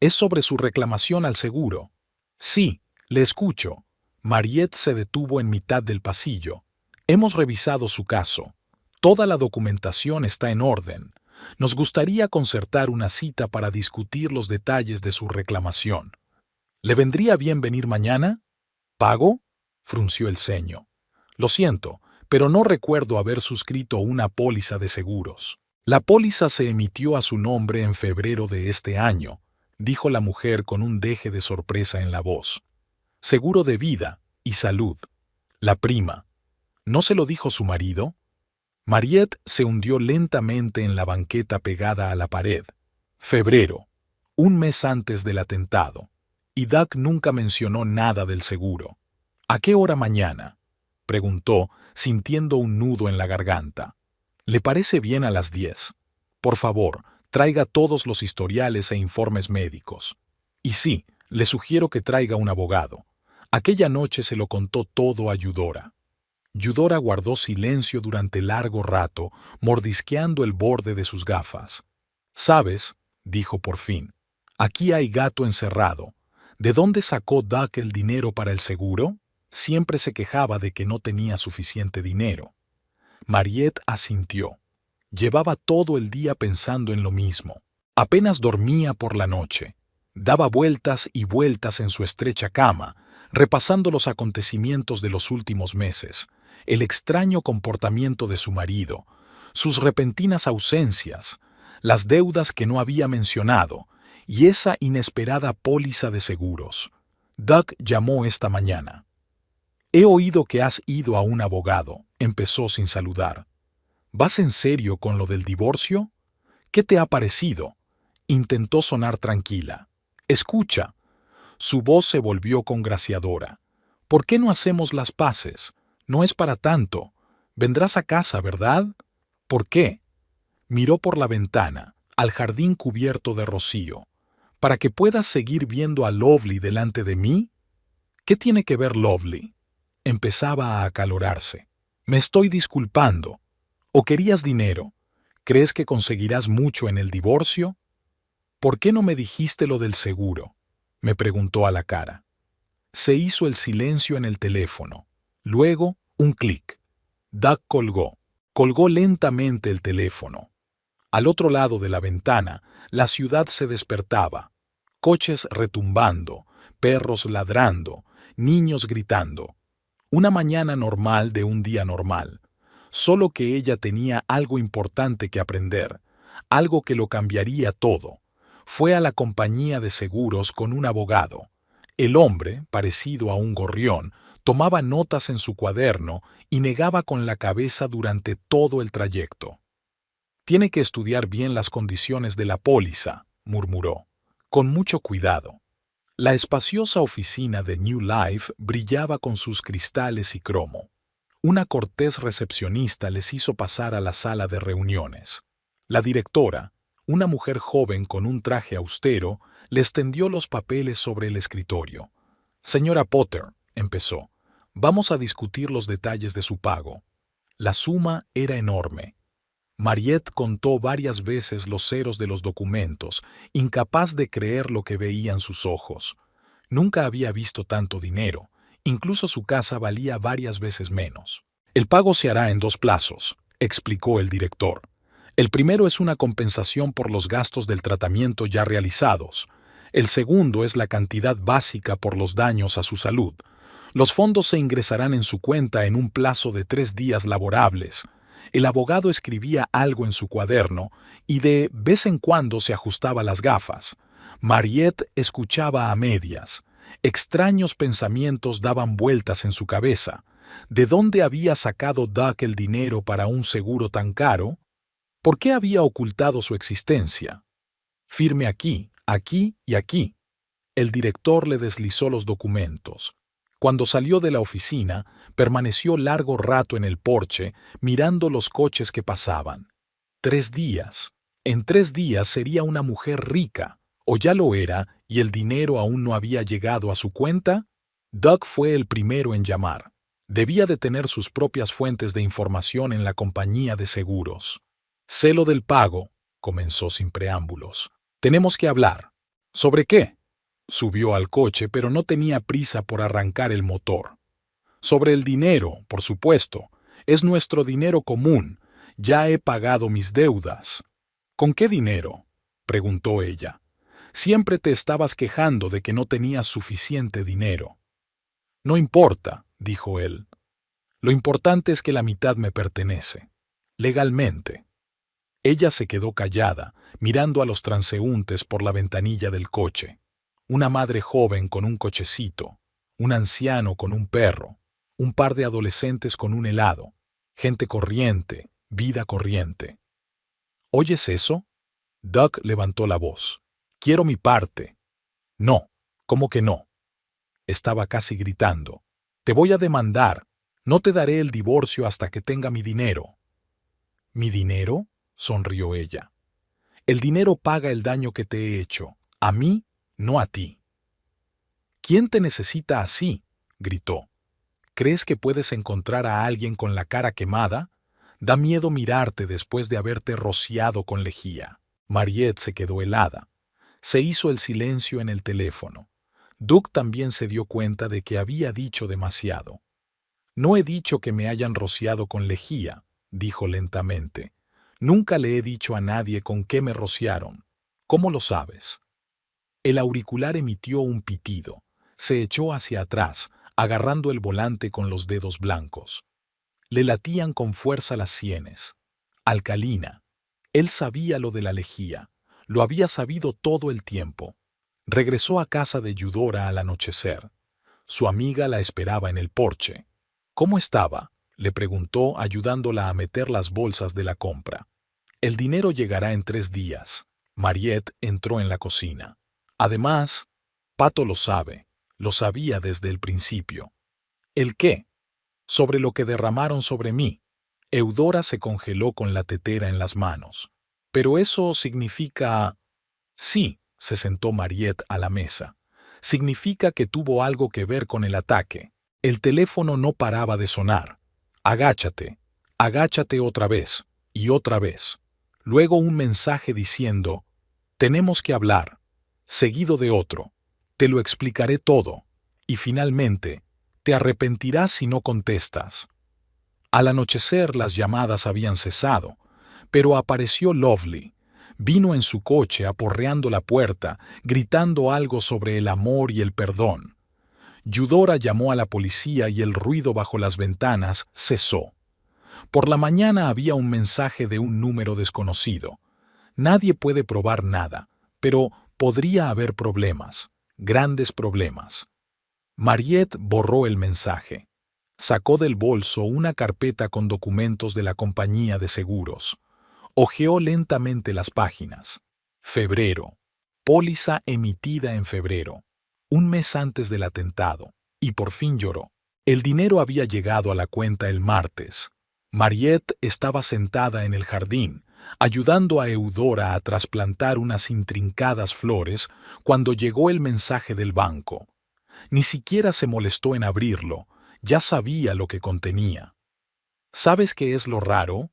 Es sobre su reclamación al seguro. Sí, le escucho. Mariette se detuvo en mitad del pasillo. Hemos revisado su caso. Toda la documentación está en orden. Nos gustaría concertar una cita para discutir los detalles de su reclamación. ¿Le vendría bien venir mañana? ¿Pago? Frunció el ceño. Lo siento, pero no recuerdo haber suscrito una póliza de seguros. La póliza se emitió a su nombre en febrero de este año, dijo la mujer con un deje de sorpresa en la voz. Seguro de vida y salud. La prima. ¿No se lo dijo su marido? Mariette se hundió lentamente en la banqueta pegada a la pared. Febrero, un mes antes del atentado. Y Doug nunca mencionó nada del seguro. ¿A qué hora mañana? Preguntó, sintiendo un nudo en la garganta. ¿Le parece bien a las 10? Por favor, traiga todos los historiales e informes médicos. Y sí, le sugiero que traiga un abogado. Aquella noche se lo contó todo a Eudora. Eudora guardó silencio durante largo rato, mordisqueando el borde de sus gafas. «¿Sabes?», dijo por fin. «Aquí hay gato encerrado. ¿De dónde sacó Doug el dinero para el seguro? Siempre se quejaba de que no tenía suficiente dinero». Mariette asintió. Llevaba todo el día pensando en lo mismo. Apenas dormía por la noche. Daba vueltas y vueltas en su estrecha cama, repasando los acontecimientos de los últimos meses, el extraño comportamiento de su marido, sus repentinas ausencias, las deudas que no había mencionado y esa inesperada póliza de seguros. Doug llamó esta mañana. «He oído que has ido a un abogado», empezó sin saludar. «¿Vas en serio con lo del divorcio? ¿Qué te ha parecido?». Intentó sonar tranquila. «Escucha». Su voz se volvió congraciadora. «¿Por qué no hacemos las paces? No es para tanto. Vendrás a casa, ¿verdad?». «¿Por qué?». Miró por la ventana, al jardín cubierto de rocío. «¿Para que puedas seguir viendo a Lovely delante de mí?». «¿Qué tiene que ver Lovely?». Empezaba a acalorarse. «Me estoy disculpando. ¿O querías dinero? ¿Crees que conseguirás mucho en el divorcio?». «¿Por qué no me dijiste lo del seguro?», me preguntó a la cara. Se hizo el silencio en el teléfono. Luego, un clic. Doug colgó. Colgó lentamente el teléfono. Al otro lado de la ventana, la ciudad se despertaba. Coches retumbando, perros ladrando, niños gritando. Una mañana normal de un día normal. Solo que ella tenía algo importante que aprender, algo que lo cambiaría todo. Fue a la compañía de seguros con un abogado. El hombre, parecido a un gorrión, tomaba notas en su cuaderno y negaba con la cabeza durante todo el trayecto. «Tiene que estudiar bien las condiciones de la póliza», murmuró. «Con mucho cuidado». La espaciosa oficina de New Life brillaba con sus cristales y cromo. Una cortés recepcionista les hizo pasar a la sala de reuniones. La directora, una mujer joven con un traje austero, les tendió los papeles sobre el escritorio. «Señora Potter», empezó, «vamos a discutir los detalles de su pago». La suma era enorme. Mariette contó varias veces los ceros de los documentos, incapaz de creer lo que veían sus ojos. Nunca había visto tanto dinero. Incluso su casa valía varias veces menos. «El pago se hará en 2 plazos», explicó el director. «El primero es una compensación por los gastos del tratamiento ya realizados. El segundo es la cantidad básica por los daños a su salud. Los fondos se ingresarán en su cuenta en un plazo de 3 días laborables. El abogado escribía algo en su cuaderno y de vez en cuando se ajustaba las gafas. Mariette escuchaba a medias. Extraños pensamientos daban vueltas en su cabeza. ¿De dónde había sacado Doug el dinero para un seguro tan caro? ¿Por qué había ocultado su existencia? Firme aquí, aquí y aquí. El director le deslizó los documentos. Cuando salió de la oficina, permaneció largo rato en el porche, mirando los coches que pasaban. 3 días. En 3 días sería una mujer rica, o ya lo era, y el dinero aún no había llegado a su cuenta. Doug fue el primero en llamar. Debía de tener sus propias fuentes de información en la compañía de seguros. «Celo del pago», comenzó sin preámbulos. «Tenemos que hablar». «¿Sobre qué?» Subió al coche, pero no tenía prisa por arrancar el motor. «Sobre el dinero, por supuesto. Es nuestro dinero común. Ya he pagado mis deudas». «¿Con qué dinero?», preguntó ella. «Siempre te estabas quejando de que no tenías suficiente dinero». «No importa», dijo él. «Lo importante es que la mitad me pertenece. Legalmente». Ella se quedó callada, mirando a los transeúntes por la ventanilla del coche. Una madre joven con un cochecito, un anciano con un perro, un par de adolescentes con un helado, gente corriente, vida corriente. ¿Oyes eso? Doug levantó la voz. «Quiero mi parte». «No, ¿cómo que no?», estaba casi gritando. «Te voy a demandar. No te daré el divorcio hasta que tenga mi dinero». «¿Mi dinero?», sonrió ella. «El dinero paga el daño que te he hecho. A mí, no a ti». «¿Quién te necesita así?», gritó. «¿Crees que puedes encontrar a alguien con la cara quemada? Da miedo mirarte después de haberte rociado con lejía». Mariette se quedó helada. Se hizo el silencio en el teléfono. Doug también se dio cuenta de que había dicho demasiado. «No he dicho que me hayan rociado con lejía», dijo lentamente. «Nunca le he dicho a nadie con qué me rociaron. ¿Cómo lo sabes?». El auricular emitió un pitido. Se echó hacia atrás, agarrando el volante con los dedos blancos. Le latían con fuerza las sienes. Alcalina. Él sabía lo de la lejía. Lo había sabido todo el tiempo. Regresó a casa de Eudora al anochecer. Su amiga la esperaba en el porche. «¿Cómo estaba?», le preguntó, ayudándola a meter las bolsas de la compra. «El dinero llegará en 3 días». Mariette entró en la cocina. «Además, Pato lo sabe. Lo sabía desde el principio». «¿El qué?». «Sobre lo que derramaron sobre mí». Eudora se congeló con la tetera en las manos. «Pero eso significa...». «Sí», se sentó Mariette a la mesa. «Significa que tuvo algo que ver con el ataque». El teléfono no paraba de sonar. «Agáchate, agáchate otra vez, y otra vez». Luego un mensaje diciendo, «Tenemos que hablar», seguido de otro, «Te lo explicaré todo», y finalmente, «Te arrepentirás si no contestas». Al anochecer las llamadas habían cesado, pero apareció Lovely. Vino en su coche aporreando la puerta, gritando algo sobre el amor y el perdón. Eudora llamó a la policía y el ruido bajo las ventanas cesó. Por la mañana había un mensaje de un número desconocido. Nadie puede probar nada, pero podría haber problemas, grandes problemas. Mariette borró el mensaje. Sacó del bolso una carpeta con documentos de la compañía de seguros. Hojeó lentamente las páginas. Febrero. Póliza emitida en febrero, un mes antes del atentado, y por fin lloró. El dinero había llegado a la cuenta el martes. Mariette estaba sentada en el jardín, ayudando a Eudora a trasplantar unas intrincadas flores cuando llegó el mensaje del banco. Ni siquiera se molestó en abrirlo, ya sabía lo que contenía. ¿Sabes qué es lo raro?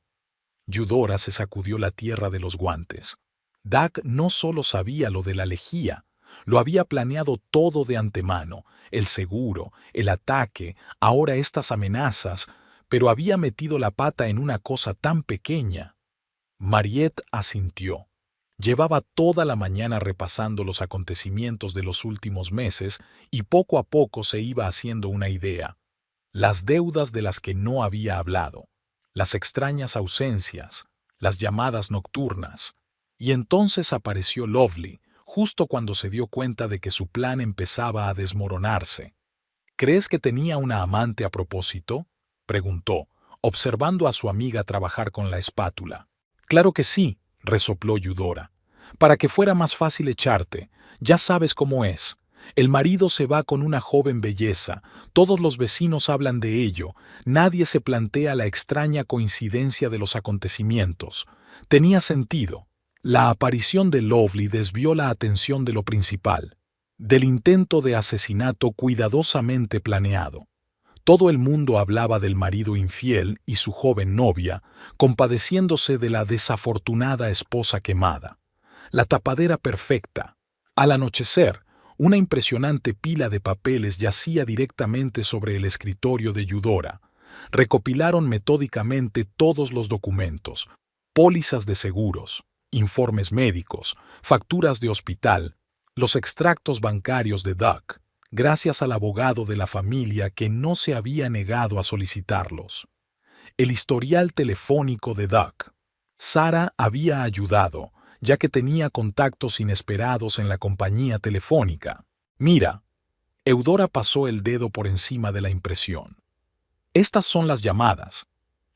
Eudora se sacudió la tierra de los guantes. Doug no solo sabía lo de la lejía, lo había planeado todo de antemano, el seguro, el ataque, ahora estas amenazas, pero había metido la pata en una cosa tan pequeña. Mariette asintió. Llevaba toda la mañana repasando los acontecimientos de los últimos meses y poco a poco se iba haciendo una idea. Las deudas de las que no había hablado, las extrañas ausencias, las llamadas nocturnas. Y entonces apareció Lovely, justo cuando se dio cuenta de que su plan empezaba a desmoronarse. ¿Crees que tenía una amante a propósito?, preguntó, observando a su amiga trabajar con la espátula. Claro que sí, resopló Eudora. Para que fuera más fácil echarte, ya sabes cómo es. El marido se va con una joven belleza, todos los vecinos hablan de ello, nadie se plantea la extraña coincidencia de los acontecimientos. Tenía sentido. La aparición de Lovely desvió la atención de lo principal, del intento de asesinato cuidadosamente planeado. Todo el mundo hablaba del marido infiel y su joven novia, compadeciéndose de la desafortunada esposa quemada. La tapadera perfecta. Al anochecer, una impresionante pila de papeles yacía directamente sobre el escritorio de Eudora. Recopilaron metódicamente todos los documentos, pólizas de seguros, informes médicos, facturas de hospital, los extractos bancarios de Duck, gracias al abogado de la familia que no se había negado a solicitarlos. El historial telefónico de Duck. Sara había ayudado, ya que tenía contactos inesperados en la compañía telefónica. Mira, Eudora pasó el dedo por encima de la impresión. Estas son las llamadas.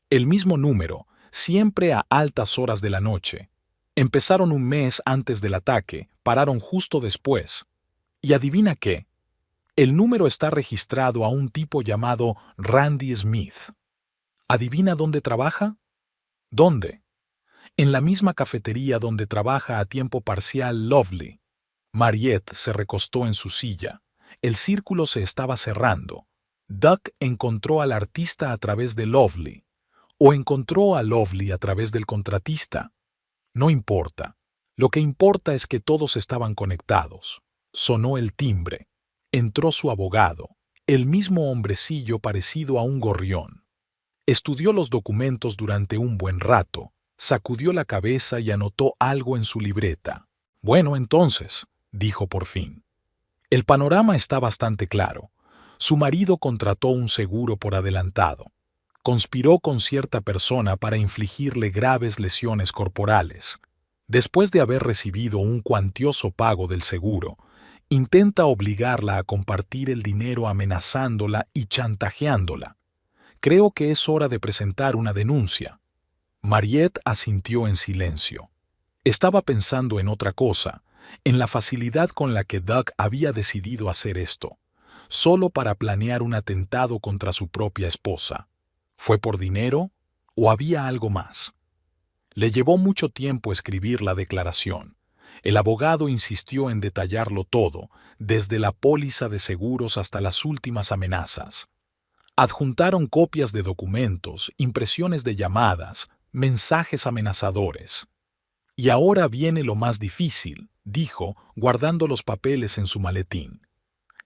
El mismo número, siempre a altas horas de la noche. Empezaron un mes antes del ataque, pararon justo después. ¿Y adivina qué? El número está registrado a un tipo llamado Randy Smith. ¿Adivina dónde trabaja? ¿Dónde? En la misma cafetería donde trabaja a tiempo parcial Lovely. Mariette se recostó en su silla. El círculo se estaba cerrando. Duck encontró al artista a través de Lovely. ¿O encontró a Lovely a través del contratista? No importa. Lo que importa es que todos estaban conectados. Sonó el timbre. Entró su abogado, el mismo hombrecillo parecido a un gorrión. Estudió los documentos durante un buen rato, sacudió la cabeza y anotó algo en su libreta. Bueno, entonces, dijo por fin. El panorama está bastante claro. Su marido contrató un seguro por adelantado. Conspiró con cierta persona para infligirle graves lesiones corporales. Después de haber recibido un cuantioso pago del seguro, intenta obligarla a compartir el dinero amenazándola y chantajeándola. Creo que es hora de presentar una denuncia. Mariette asintió en silencio. Estaba pensando en otra cosa, en la facilidad con la que Duck había decidido hacer esto, solo para planear un atentado contra su propia esposa. ¿Fue por dinero o había algo más? Le llevó mucho tiempo escribir la declaración. El abogado insistió en detallarlo todo, desde la póliza de seguros hasta las últimas amenazas. Adjuntaron copias de documentos, impresiones de llamadas, mensajes amenazadores. Y ahora viene lo más difícil, dijo, guardando los papeles en su maletín.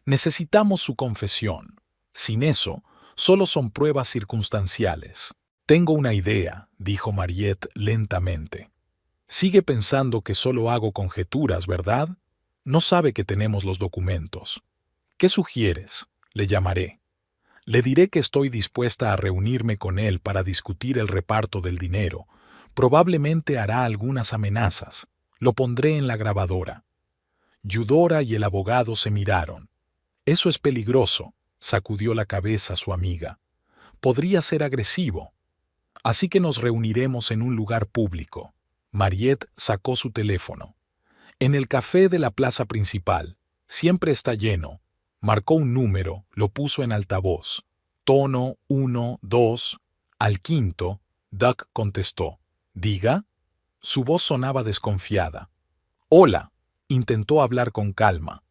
Necesitamos su confesión. Sin eso, solo son pruebas circunstanciales. Tengo una idea, dijo Mariette lentamente. Sigue pensando que solo hago conjeturas, ¿verdad? No sabe que tenemos los documentos. ¿Qué sugieres? Le llamaré. Le diré que estoy dispuesta a reunirme con él para discutir el reparto del dinero. Probablemente hará algunas amenazas. Lo pondré en la grabadora. Eudora y el abogado se miraron. Eso es peligroso, sacudió la cabeza su amiga. Podría ser agresivo. Así que nos reuniremos en un lugar público. Mariette sacó su teléfono. En el café de la plaza principal. Siempre está lleno. Marcó un número, lo puso en altavoz. Tono 1, 2. Al quinto, Duck contestó. ¿Diga? Su voz sonaba desconfiada. Hola. Intentó hablar con calma.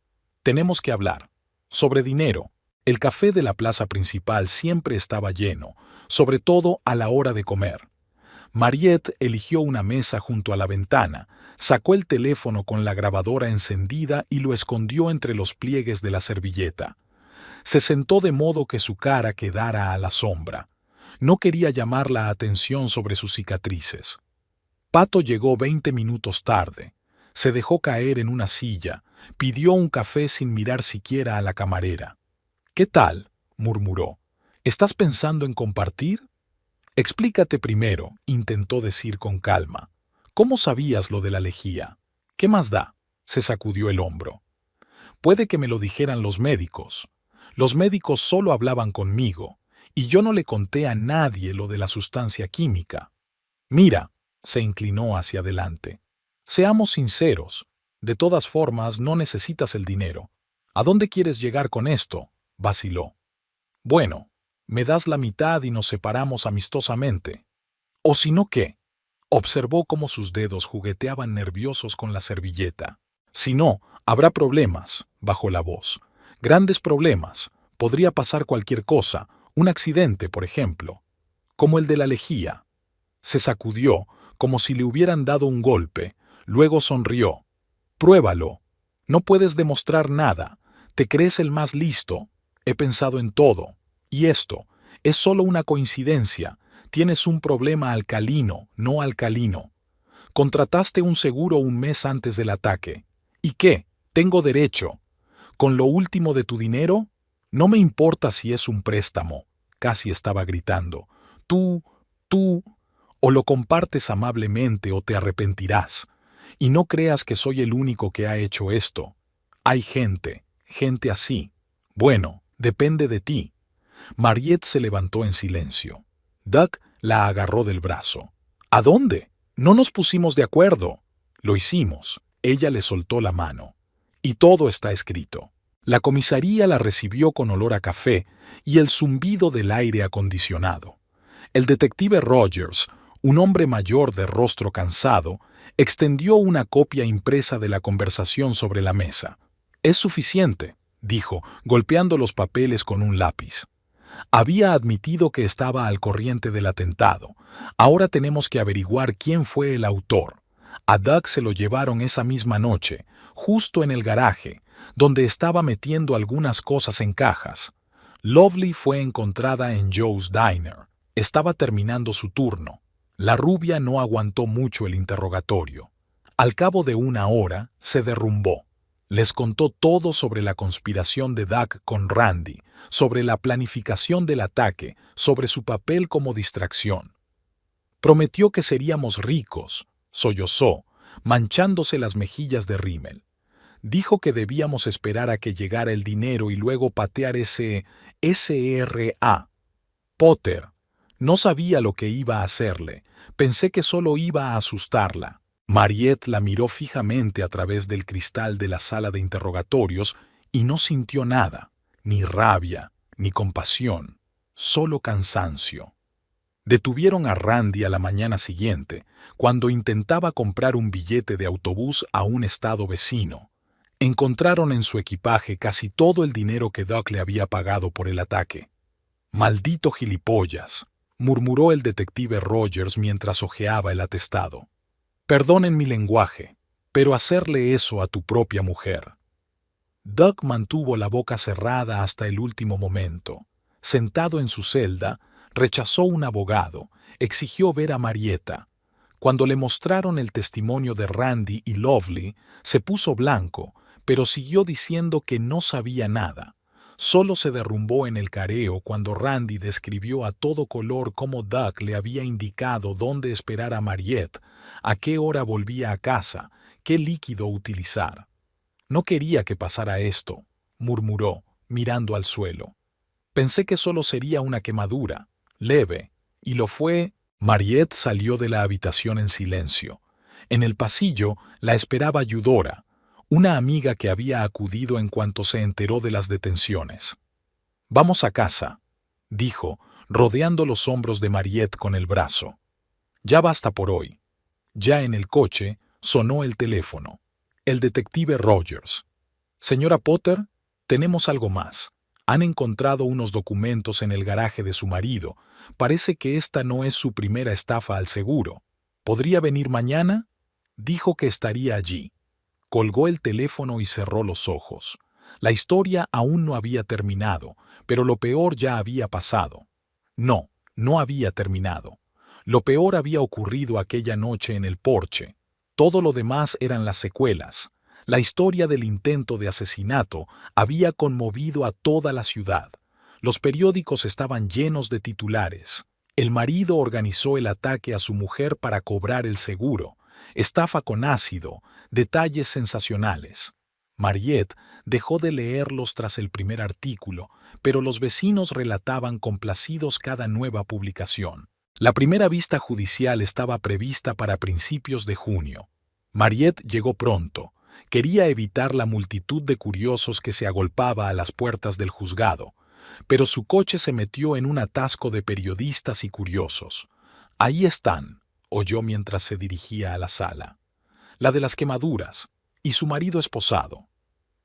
Tenemos que hablar. Sobre dinero. El café de la plaza principal siempre estaba lleno, sobre todo a la hora de comer. Mariette eligió una mesa junto a la ventana, sacó el teléfono con la grabadora encendida y lo escondió entre los pliegues de la servilleta. Se sentó de modo que su cara quedara a la sombra. No quería llamar la atención sobre sus cicatrices. Pato llegó 20 minutos tarde. Se dejó caer en una silla, pidió un café sin mirar siquiera a la camarera. «¿Qué tal?», murmuró. «¿Estás pensando en compartir?» «Explícate primero», intentó decir con calma. «¿Cómo sabías lo de la lejía?» «¿Qué más da?», se sacudió el hombro. «Puede que me lo dijeran los médicos. Los médicos solo hablaban conmigo, y yo no le conté a nadie lo de la sustancia química. Mira», se inclinó hacia adelante. «Seamos sinceros. De todas formas, no necesitas el dinero. ¿A dónde quieres llegar con esto?», vaciló. «Bueno, me das la mitad y nos separamos amistosamente». «¿O si no qué?», observó cómo sus dedos jugueteaban nerviosos con la servilleta. «Si no, habrá problemas», bajó la voz. «Grandes problemas. Podría pasar cualquier cosa, un accidente, por ejemplo. Como el de la lejía». Se sacudió, como si le hubieran dado un golpe. Luego sonrió. «Pruébalo. No puedes demostrar nada. Te crees el más listo. He pensado en todo. Y esto es solo una coincidencia. Tienes un problema alcalino, no alcalino. Contrataste un seguro un mes antes del ataque. ¿Y qué? Tengo derecho. ¿Con lo último de tu dinero? No me importa si es un préstamo», casi estaba gritando. Tú, o lo compartes amablemente o te arrepentirás. Y no creas que soy el único que ha hecho esto. Hay gente así. Bueno, depende de ti». Mariette se levantó en silencio. Doug la agarró del brazo. «¿A dónde? No nos pusimos de acuerdo». «Lo hicimos». Ella le soltó la mano. «Y todo está escrito». La comisaría la recibió con olor a café y el zumbido del aire acondicionado. El detective Rogers, un hombre mayor de rostro cansado, extendió una copia impresa de la conversación sobre la mesa. «Es suficiente», dijo, golpeando los papeles con un lápiz. «Había admitido que estaba al corriente del atentado. Ahora tenemos que averiguar quién fue el autor. A Doug se lo llevaron esa misma noche, justo en el garaje, donde estaba metiendo algunas cosas en cajas. Lovely fue encontrada en Joe's Diner. Estaba terminando su turno. La rubia no aguantó mucho el interrogatorio. Al cabo de una hora, se derrumbó. Les contó todo sobre la conspiración de Doug con Randy, sobre la planificación del ataque, sobre su papel como distracción. Prometió que seríamos ricos, sollozó, manchándose las mejillas de rímel. Dijo que debíamos esperar a que llegara el dinero y luego patear ese SRA. Potter. No sabía lo que iba a hacerle. Pensé que solo iba a asustarla. Mariette la miró fijamente a través del cristal de la sala de interrogatorios y no sintió nada, ni rabia, ni compasión, solo cansancio. Detuvieron a Randy a la mañana siguiente, cuando intentaba comprar un billete de autobús a un estado vecino. Encontraron en su equipaje casi todo el dinero que Doug le había pagado por el ataque. «Maldito gilipollas», murmuró el detective Rogers mientras hojeaba el atestado. «Perdonen mi lenguaje, pero hacerle eso a tu propia mujer». Doug mantuvo la boca cerrada hasta el último momento. Sentado en su celda, rechazó un abogado, exigió ver a Marietta. Cuando le mostraron el testimonio de Randy y Lovely, se puso blanco, pero siguió diciendo que no sabía nada. Solo se derrumbó en el careo cuando Randy describió a todo color cómo Doug le había indicado dónde esperar a Mariette, a qué hora volvía a casa, qué líquido utilizar. «No quería que pasara esto», murmuró, mirando al suelo. «Pensé que solo sería una quemadura, leve, y lo fue». Mariette salió de la habitación en silencio. En el pasillo la esperaba Eudora, una amiga que había acudido en cuanto se enteró de las detenciones. «Vamos a casa», dijo, rodeando los hombros de Mariette con el brazo. «Ya basta por hoy». Ya en el coche sonó el teléfono. El detective Rogers. «Señora Potter, tenemos algo más. Han encontrado unos documentos en el garaje de su marido. Parece que esta no es su primera estafa al seguro. ¿Podría venir mañana?» Dijo que estaría allí. Colgó el teléfono y cerró los ojos. La historia aún no había terminado, pero lo peor ya había pasado. No, no había terminado. Lo peor había ocurrido aquella noche en el porche. Todo lo demás eran las secuelas. La historia del intento de asesinato había conmovido a toda la ciudad. Los periódicos estaban llenos de titulares. El marido organizó el ataque a su mujer para cobrar el seguro. Estafa con ácido, detalles sensacionales. Mariette dejó de leerlos tras el primer artículo, pero los vecinos relataban complacidos cada nueva publicación. La primera vista judicial estaba prevista para principios de junio. Mariette llegó pronto. Quería evitar la multitud de curiosos que se agolpaba a las puertas del juzgado, pero su coche se metió en un atasco de periodistas y curiosos. «Ahí están», oyó mientras se dirigía a la sala. «La de las quemaduras, y su marido esposado».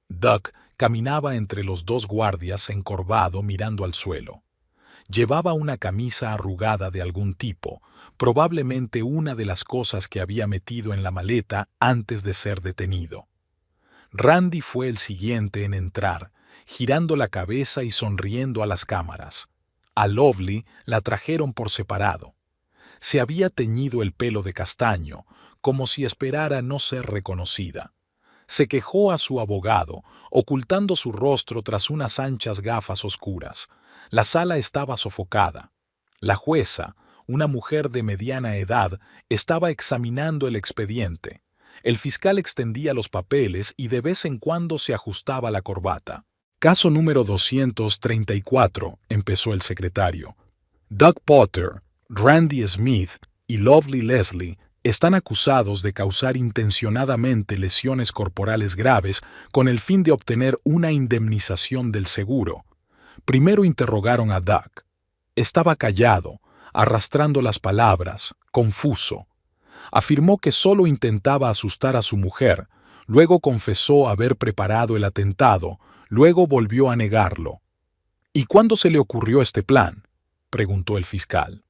Duck caminaba entre los dos guardias encorvado mirando al suelo. Llevaba una camisa arrugada de algún tipo, probablemente una de las cosas que había metido en la maleta antes de ser detenido. Randy fue el siguiente en entrar, girando la cabeza y sonriendo a las cámaras. A Lovely la trajeron por separado. Se había teñido el pelo de castaño, como si esperara no ser reconocida. Se quejó a su abogado, ocultando su rostro tras unas anchas gafas oscuras. La sala estaba sofocada. La jueza, una mujer de mediana edad, estaba examinando el expediente. El fiscal extendía los papeles y de vez en cuando se ajustaba la corbata. Caso número 234, empezó el secretario. Doug Potter, Randy Smith y Lovely Leslie están acusados de causar intencionadamente lesiones corporales graves con el fin de obtener una indemnización del seguro. Primero interrogaron a Doug. Estaba callado, arrastrando las palabras, confuso. Afirmó que solo intentaba asustar a su mujer, luego confesó haber preparado el atentado, luego volvió a negarlo. «¿Y cuándo se le ocurrió este plan?», preguntó el fiscal.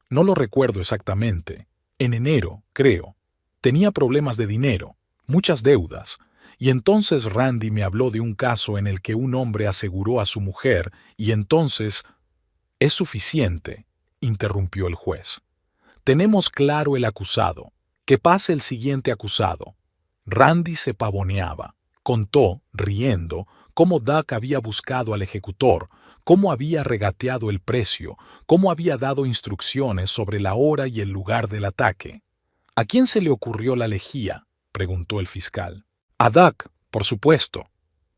«No lo recuerdo exactamente. En enero, creo. Tenía problemas de dinero, muchas deudas, y entonces Randy me habló de un caso en el que un hombre aseguró a su mujer, y entonces...» «Es suficiente», interrumpió el juez. «Tenemos claro el acusado. Que pase el siguiente acusado». Randy se pavoneaba. Contó, riendo, cómo Doug había buscado al ejecutor, cómo había regateado el precio, cómo había dado instrucciones sobre la hora y el lugar del ataque. «¿A quién se le ocurrió la lejía?», preguntó el fiscal. «A Doug, por supuesto»,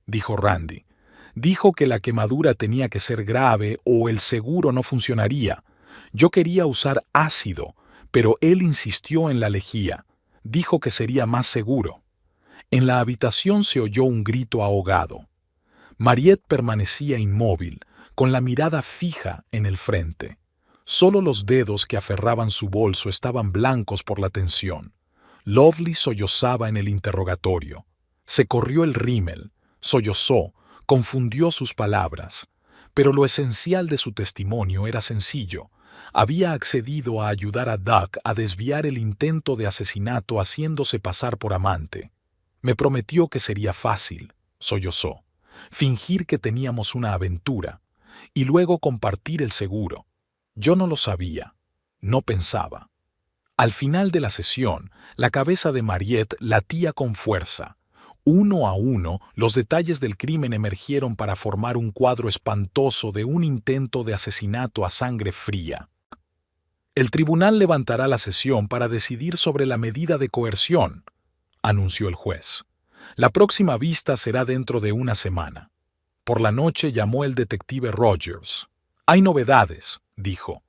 dijo Randy. «Dijo que la quemadura tenía que ser grave o el seguro no funcionaría. Yo quería usar ácido, pero él insistió en la lejía. Dijo que sería más seguro». En la habitación se oyó un grito ahogado. Mariette permanecía inmóvil, con la mirada fija en el frente. Solo los dedos que aferraban su bolso estaban blancos por la tensión. Lovely sollozaba en el interrogatorio. Se corrió el rímel, sollozó, confundió sus palabras. Pero lo esencial de su testimonio era sencillo. Había accedido a ayudar a Doug a desviar el intento de asesinato haciéndose pasar por amante. «Me prometió que sería fácil», sollozó, «fingir que teníamos una aventura, y luego compartir el seguro. Yo no lo sabía, no pensaba». Al final de la sesión, la cabeza de Mariette latía con fuerza. Uno a uno, los detalles del crimen emergieron para formar un cuadro espantoso de un intento de asesinato a sangre fría. «El tribunal levantará la sesión para decidir sobre la medida de coerción», anunció el juez. «La próxima vista será dentro de una semana». Por la noche llamó el detective Rogers. «Hay novedades», dijo.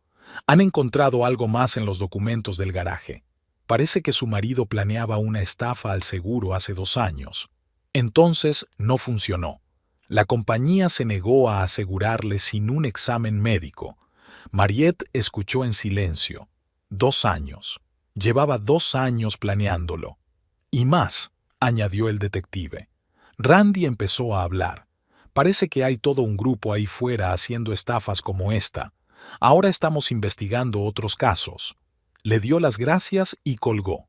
«Han encontrado algo más en los documentos del garaje. Parece que su marido planeaba una estafa al seguro hace 2 años. Entonces no funcionó. La compañía se negó a asegurarle sin un examen médico. Mariette escuchó en silencio. 2 años. Llevaba 2 años planeándolo. «Y más», añadió el detective. Randy empezó a hablar. «Parece que hay todo un grupo ahí fuera haciendo estafas como esta. Ahora estamos investigando otros casos». Le dio las gracias y colgó.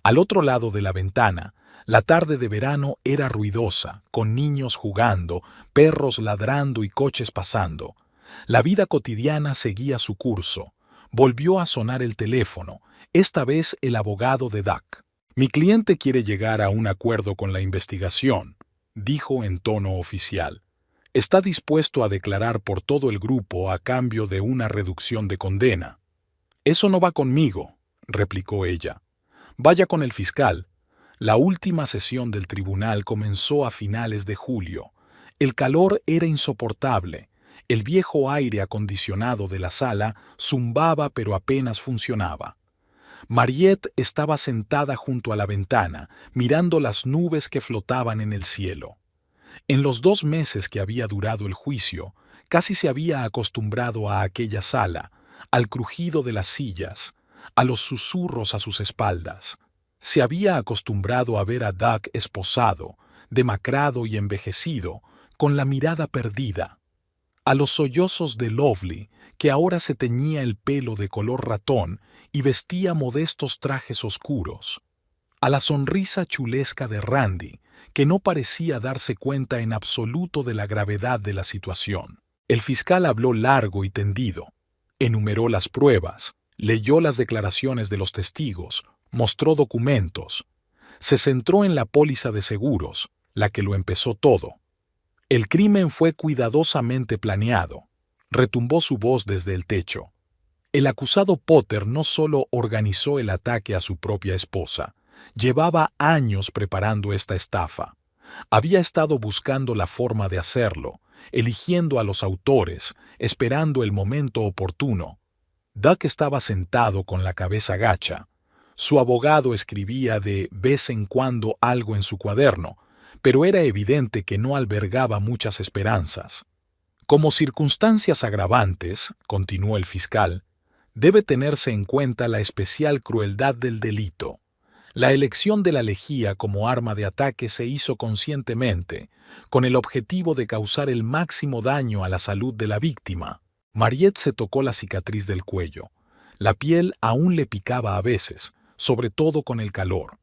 Al otro lado de la ventana, la tarde de verano era ruidosa, con niños jugando, perros ladrando y coches pasando. La vida cotidiana seguía su curso. Volvió a sonar el teléfono, esta vez el abogado de Doug. Mi cliente quiere llegar a un acuerdo con la investigación, dijo en tono oficial. Está dispuesto a declarar por todo el grupo a cambio de una reducción de condena. Eso no va conmigo, replicó ella. Vaya con el fiscal. La última sesión del tribunal comenzó a finales de julio. El calor era insoportable. El viejo aire acondicionado de la sala zumbaba pero apenas funcionaba. Mariette estaba sentada junto a la ventana, mirando las nubes que flotaban en el cielo. En los 2 meses que había durado el juicio, casi se había acostumbrado a aquella sala, al crujido de las sillas, a los susurros a sus espaldas. Se había acostumbrado a ver a Doug esposado, demacrado y envejecido, con la mirada perdida, a los sollozos de Lovely, que ahora se teñía el pelo de color ratón y vestía modestos trajes oscuros, a la sonrisa chulesca de Randy, que no parecía darse cuenta en absoluto de la gravedad de la situación. El fiscal habló largo y tendido, enumeró las pruebas, leyó las declaraciones de los testigos, mostró documentos, se centró en la póliza de seguros, la que lo empezó todo. El crimen fue cuidadosamente planeado, retumbó su voz desde el techo. El acusado Potter no solo organizó el ataque a su propia esposa, llevaba años preparando esta estafa. Había estado buscando la forma de hacerlo, eligiendo a los autores, esperando el momento oportuno. Doug estaba sentado con la cabeza gacha. Su abogado escribía de vez en cuando algo en su cuaderno, pero era evidente que no albergaba muchas esperanzas. Como circunstancias agravantes, continuó el fiscal, debe tenerse en cuenta la especial crueldad del delito. La elección de la lejía como arma de ataque se hizo conscientemente, con el objetivo de causar el máximo daño a la salud de la víctima. Mariette se tocó la cicatriz del cuello. La piel aún le picaba a veces, sobre todo con el calor.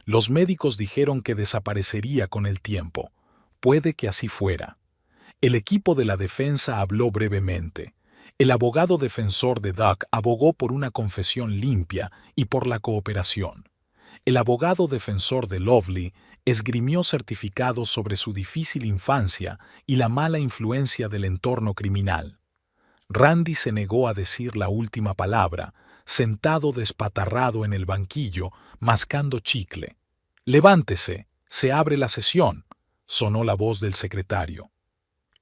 Los médicos dijeron que desaparecería con el tiempo. Puede que así fuera. El equipo de la defensa habló brevemente. El abogado defensor de Doug abogó por una confesión limpia y por la cooperación. El abogado defensor de Lovely esgrimió certificados sobre su difícil infancia y la mala influencia del entorno criminal. Randy se negó a decir la última palabra, sentado despatarrado en el banquillo, mascando chicle. «Levántese, se abre la sesión», sonó la voz del secretario.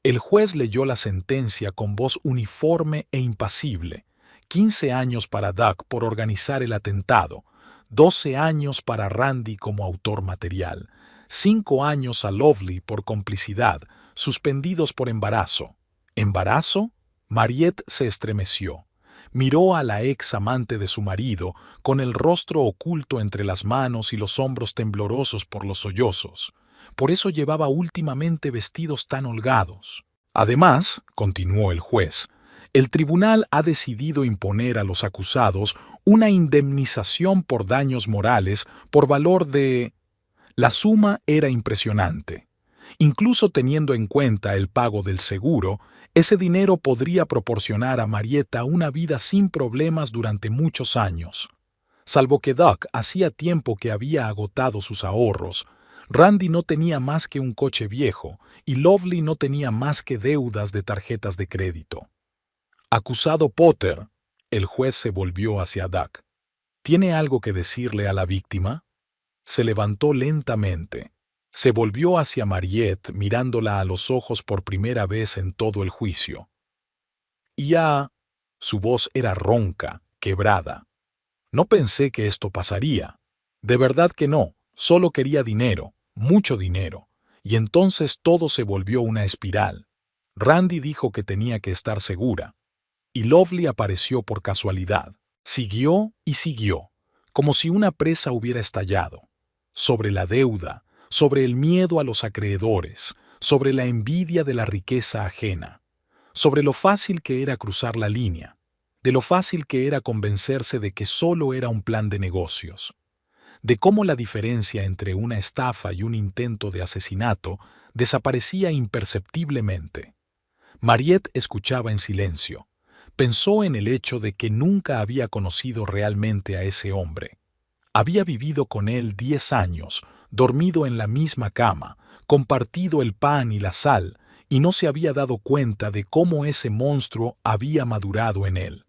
El juez leyó la sentencia con voz uniforme e impasible. 15 años para Doug por organizar el atentado, 12 años para Randy como autor material, 5 años a Lovely por complicidad, suspendidos por embarazo. ¿Embarazo? Mariette se estremeció. Miró a la ex amante de su marido, con el rostro oculto entre las manos y los hombros temblorosos por los sollozos. Por eso llevaba últimamente vestidos tan holgados. Además, continuó el juez, el tribunal ha decidido imponer a los acusados una indemnización por daños morales por valor de... La suma era impresionante. Incluso teniendo en cuenta el pago del seguro, ese dinero podría proporcionar a Marietta una vida sin problemas durante muchos años. Salvo que Doug hacía tiempo que había agotado sus ahorros, Randy no tenía más que un coche viejo y Lovely no tenía más que deudas de tarjetas de crédito. Acusado Potter, el juez se volvió hacia Doug. ¿Tiene algo que decirle a la víctima? Se levantó lentamente. Se volvió hacia Mariette mirándola a los ojos por primera vez en todo el juicio. Su voz era ronca, quebrada. No pensé que esto pasaría. De verdad que no, solo quería dinero, mucho dinero. Y entonces todo se volvió una espiral. Randy dijo que tenía que estar segura. Y Lovely apareció por casualidad. Siguió y siguió, como si una presa hubiera estallado. Sobre la deuda, sobre el miedo a los acreedores, sobre la envidia de la riqueza ajena, sobre lo fácil que era cruzar la línea, de lo fácil que era convencerse de que solo era un plan de negocios, de cómo la diferencia entre una estafa y un intento de asesinato desaparecía imperceptiblemente. Mariette escuchaba en silencio. Pensó en el hecho de que nunca había conocido realmente a ese hombre. Había vivido con él 10 años, dormido en la misma cama, compartido el pan y la sal, y no se había dado cuenta de cómo ese monstruo había madurado en él.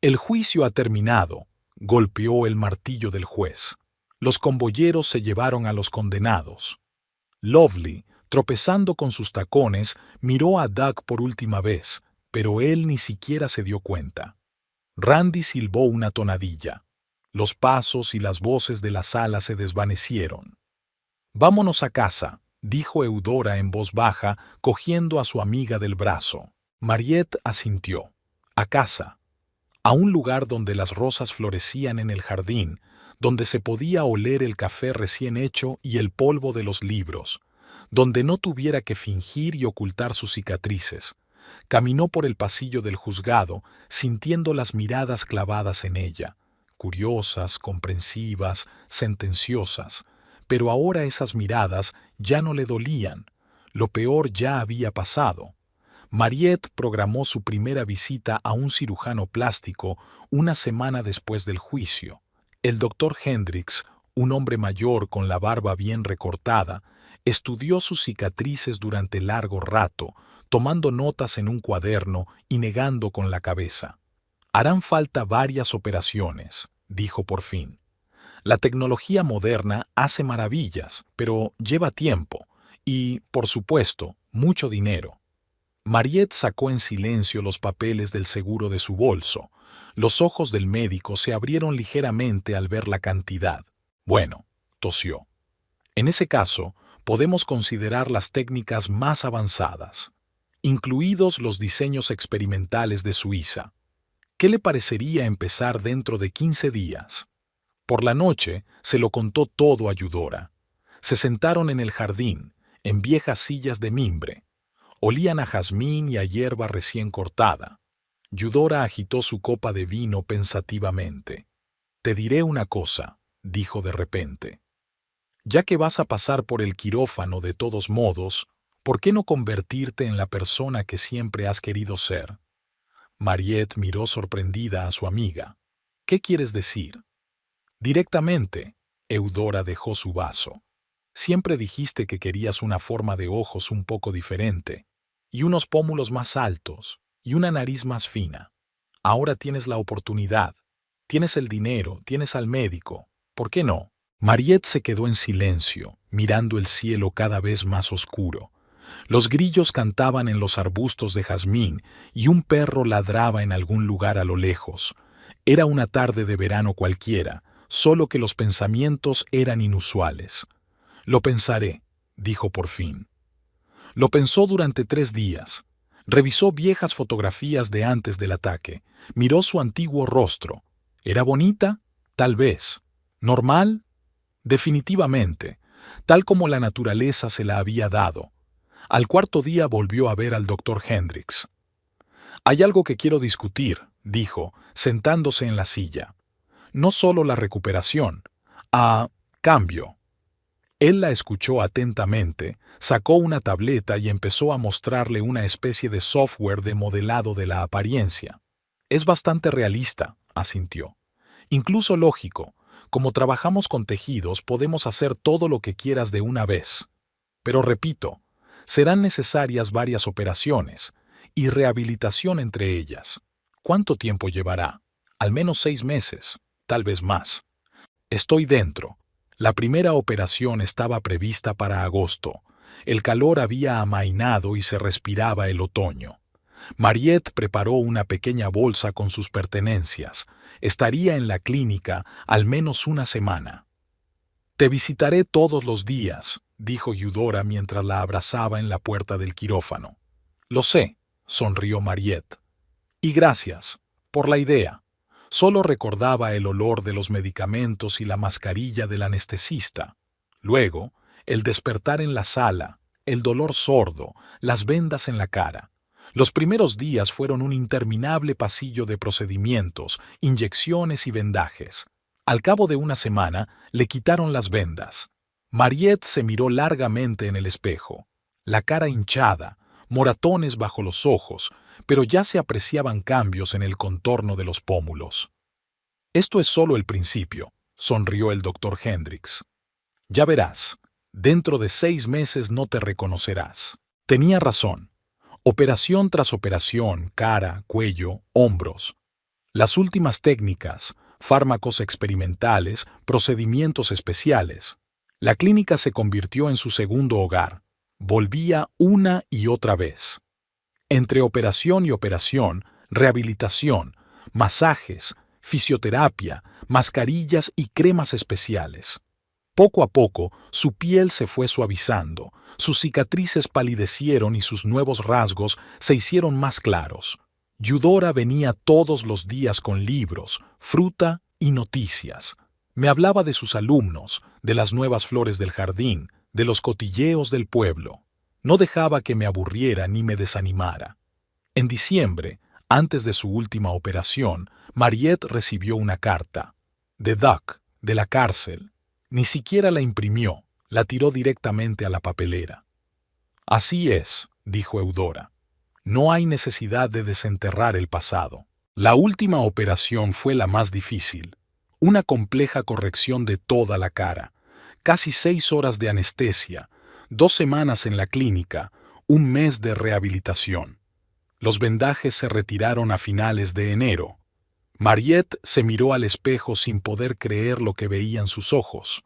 El juicio ha terminado, golpeó el martillo del juez. Los convoyeros se llevaron a los condenados. Lovely, tropezando con sus tacones, miró a Doug por última vez, pero él ni siquiera se dio cuenta. Randy silbó una tonadilla. Los pasos y las voces de la sala se desvanecieron. «Vámonos a casa», dijo Eudora en voz baja, cogiendo a su amiga del brazo. Mariette asintió. «A casa». A un lugar donde las rosas florecían en el jardín, donde se podía oler el café recién hecho y el polvo de los libros, donde no tuviera que fingir y ocultar sus cicatrices. Caminó por el pasillo del juzgado, sintiendo las miradas clavadas en ella, curiosas, comprensivas, sentenciosas, pero ahora esas miradas ya no le dolían. Lo peor ya había pasado. Mariette programó su primera visita a un cirujano plástico una semana después del juicio. El doctor Hendricks, un hombre mayor con la barba bien recortada, estudió sus cicatrices durante largo rato, tomando notas en un cuaderno y negando con la cabeza. «Harán falta varias operaciones», dijo por fin. «La tecnología moderna hace maravillas, pero lleva tiempo y, por supuesto, mucho dinero». Mariette sacó en silencio los papeles del seguro de su bolso. Los ojos del médico se abrieron ligeramente al ver la cantidad. «Bueno», tosió. «En ese caso, podemos considerar las técnicas más avanzadas, incluidos los diseños experimentales de Suiza. ¿Qué le parecería empezar dentro de 15 días?» Por la noche se lo contó todo a Eudora. Se sentaron en el jardín, en viejas sillas de mimbre. Olían a jazmín y a hierba recién cortada. Eudora agitó su copa de vino pensativamente. «Te diré una cosa», dijo de repente. «Ya que vas a pasar por el quirófano de todos modos, ¿por qué no convertirte en la persona que siempre has querido ser?» Mariette miró sorprendida a su amiga. «¿Qué quieres decir?» «Directamente», Eudora dejó su vaso. «Siempre dijiste que querías una forma de ojos un poco diferente, y unos pómulos más altos, y una nariz más fina. Ahora tienes la oportunidad. Tienes el dinero, tienes al médico. ¿Por qué no?» Mariette se quedó en silencio, mirando el cielo cada vez más oscuro. Los grillos cantaban en los arbustos de jazmín y un perro ladraba en algún lugar a lo lejos. Era una tarde de verano cualquiera, solo que los pensamientos eran inusuales. «Lo pensaré», dijo por fin. Lo pensó durante 3 días. Revisó viejas fotografías de antes del ataque. Miró su antiguo rostro. ¿Era bonita? Tal vez. ¿Normal? Definitivamente, tal como la naturaleza se la había dado. Al 4.º día volvió a ver al doctor Hendricks. «Hay algo que quiero discutir», dijo, sentándose en la silla. «No solo la recuperación. Cambio». Él la escuchó atentamente, sacó una tableta y empezó a mostrarle una especie de software de modelado de la apariencia. «Es bastante realista», asintió. «Incluso lógico. Como trabajamos con tejidos, podemos hacer todo lo que quieras de una vez. Pero repito, serán necesarias varias operaciones y rehabilitación entre ellas. ¿Cuánto tiempo llevará? Al menos 6 meses, tal vez más. Estoy dentro». La primera operación estaba prevista para agosto. El calor había amainado y se respiraba el otoño. Mariette preparó una pequeña bolsa con sus pertenencias. Estaría en la clínica al menos una semana. «Te visitaré todos los días», dijo Eudora mientras la abrazaba en la puerta del quirófano. «Lo sé», sonrió Mariette. «Y gracias por la idea». Solo recordaba el olor de los medicamentos y la mascarilla del anestesista. Luego, el despertar en la sala, el dolor sordo, las vendas en la cara. Los primeros días fueron un interminable pasillo de procedimientos, inyecciones y vendajes. Al cabo de una semana, le quitaron las vendas. Mariette se miró largamente en el espejo. La cara hinchada, moratones bajo los ojos, pero ya se apreciaban cambios en el contorno de los pómulos. «Esto es solo el principio», sonrió el doctor Hendricks. Ya verás, dentro de 6 meses no te reconocerás. Tenía razón. Operación tras operación, cara, cuello, hombros. Las últimas técnicas, fármacos experimentales, procedimientos especiales. La clínica se convirtió en su segundo hogar. Volvía una y otra vez. Entre operación y operación, rehabilitación, masajes, fisioterapia, mascarillas y cremas especiales. Poco a poco, su piel se fue suavizando, sus cicatrices palidecieron y sus nuevos rasgos se hicieron más claros. Yudora venía todos los días con libros, fruta y noticias. Me hablaba de sus alumnos, de las nuevas flores del jardín, de los cotilleos del pueblo. No dejaba que me aburriera ni me desanimara. En diciembre, antes de su última operación, Mariette recibió una carta. De Duck, de la cárcel. Ni siquiera la imprimió, la tiró directamente a la papelera. Así es, dijo Eudora. No hay necesidad de desenterrar el pasado. La última operación fue la más difícil. Una compleja corrección de toda la cara. Casi 6 horas de anestesia, 2 semanas en la clínica, 1 mes de rehabilitación. Los vendajes se retiraron a finales de enero. Mariette se miró al espejo sin poder creer lo que veían sus ojos.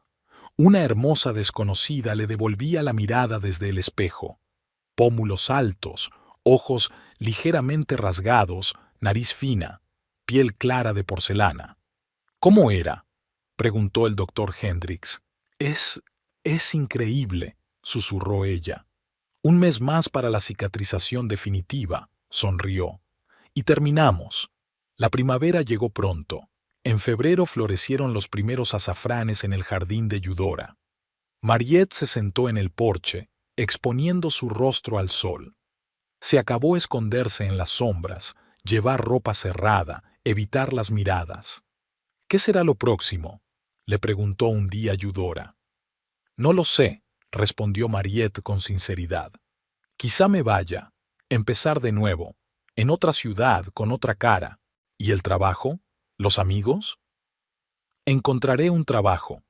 Una hermosa desconocida le devolvía la mirada desde el espejo. Pómulos altos, ojos ligeramente rasgados, nariz fina, piel clara de porcelana. ¿Cómo era?, preguntó el doctor Hendricks. Es increíble, susurró ella. 1 mes más para la cicatrización definitiva, sonrió. Y terminamos. La primavera llegó pronto. En febrero florecieron los primeros azafranes en el jardín de Yudora. Mariette se sentó en el porche, exponiendo su rostro al sol. Se acabó esconderse en las sombras, llevar ropa cerrada, evitar las miradas. ¿Qué será lo próximo?, le preguntó un día Yudora. No lo sé, respondió Mariette con sinceridad. Quizá me vaya, empezar de nuevo, en otra ciudad, con otra cara. ¿Y el trabajo? ¿Los amigos? Encontraré un trabajo,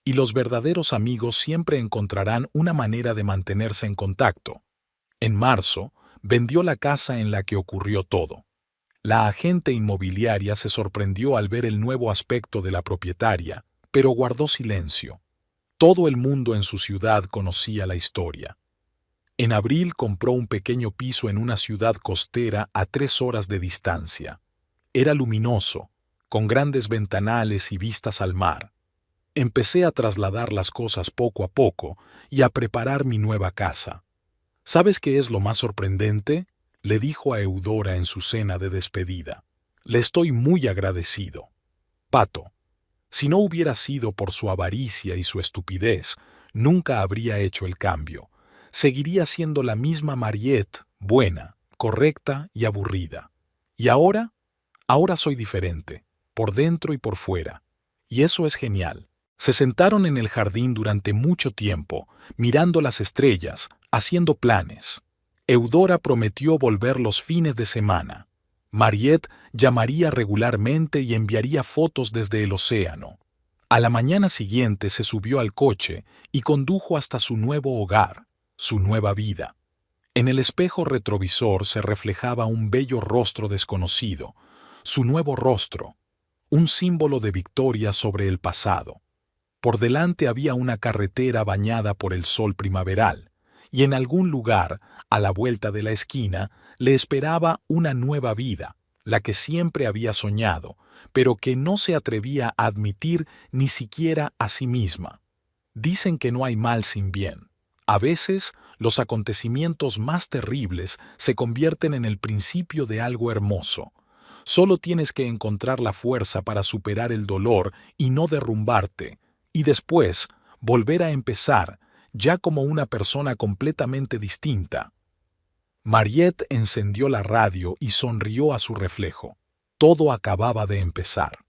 y los verdaderos amigos siempre encontrarán una manera de mantenerse en contacto. En marzo, vendió la casa en la que ocurrió todo. La agente inmobiliaria se sorprendió al ver el nuevo aspecto de la propietaria, pero guardó silencio. Todo el mundo en su ciudad conocía la historia. En abril compró un pequeño piso en una ciudad costera a 3 horas de distancia. Era luminoso, con grandes ventanales y vistas al mar. Empecé a trasladar las cosas poco a poco y a preparar mi nueva casa. ¿Sabes qué es lo más sorprendente?, le dijo a Eudora en su cena de despedida. Le estoy muy agradecido. Pato, si no hubiera sido por su avaricia y su estupidez, nunca habría hecho el cambio. Seguiría siendo la misma Mariette, buena, correcta y aburrida. ¿Y ahora? Ahora soy diferente, por dentro y por fuera. Y eso es genial. Se sentaron en el jardín durante mucho tiempo, mirando las estrellas, haciendo planes. Eudora prometió volver los fines de semana. Mariette llamaría regularmente y enviaría fotos desde el océano. A la mañana siguiente se subió al coche y condujo hasta su nuevo hogar, su nueva vida. En el espejo retrovisor se reflejaba un bello rostro desconocido, su nuevo rostro, un símbolo de victoria sobre el pasado. Por delante había una carretera bañada por el sol primaveral, y en algún lugar, a la vuelta de la esquina, le esperaba una nueva vida, la que siempre había soñado, pero que no se atrevía a admitir ni siquiera a sí misma. Dicen que no hay mal sin bien. A veces, los acontecimientos más terribles se convierten en el principio de algo hermoso. Solo tienes que encontrar la fuerza para superar el dolor y no derrumbarte, y después volver a empezar, ya como una persona completamente distinta. Mariette encendió la radio y sonrió a su reflejo. Todo acababa de empezar.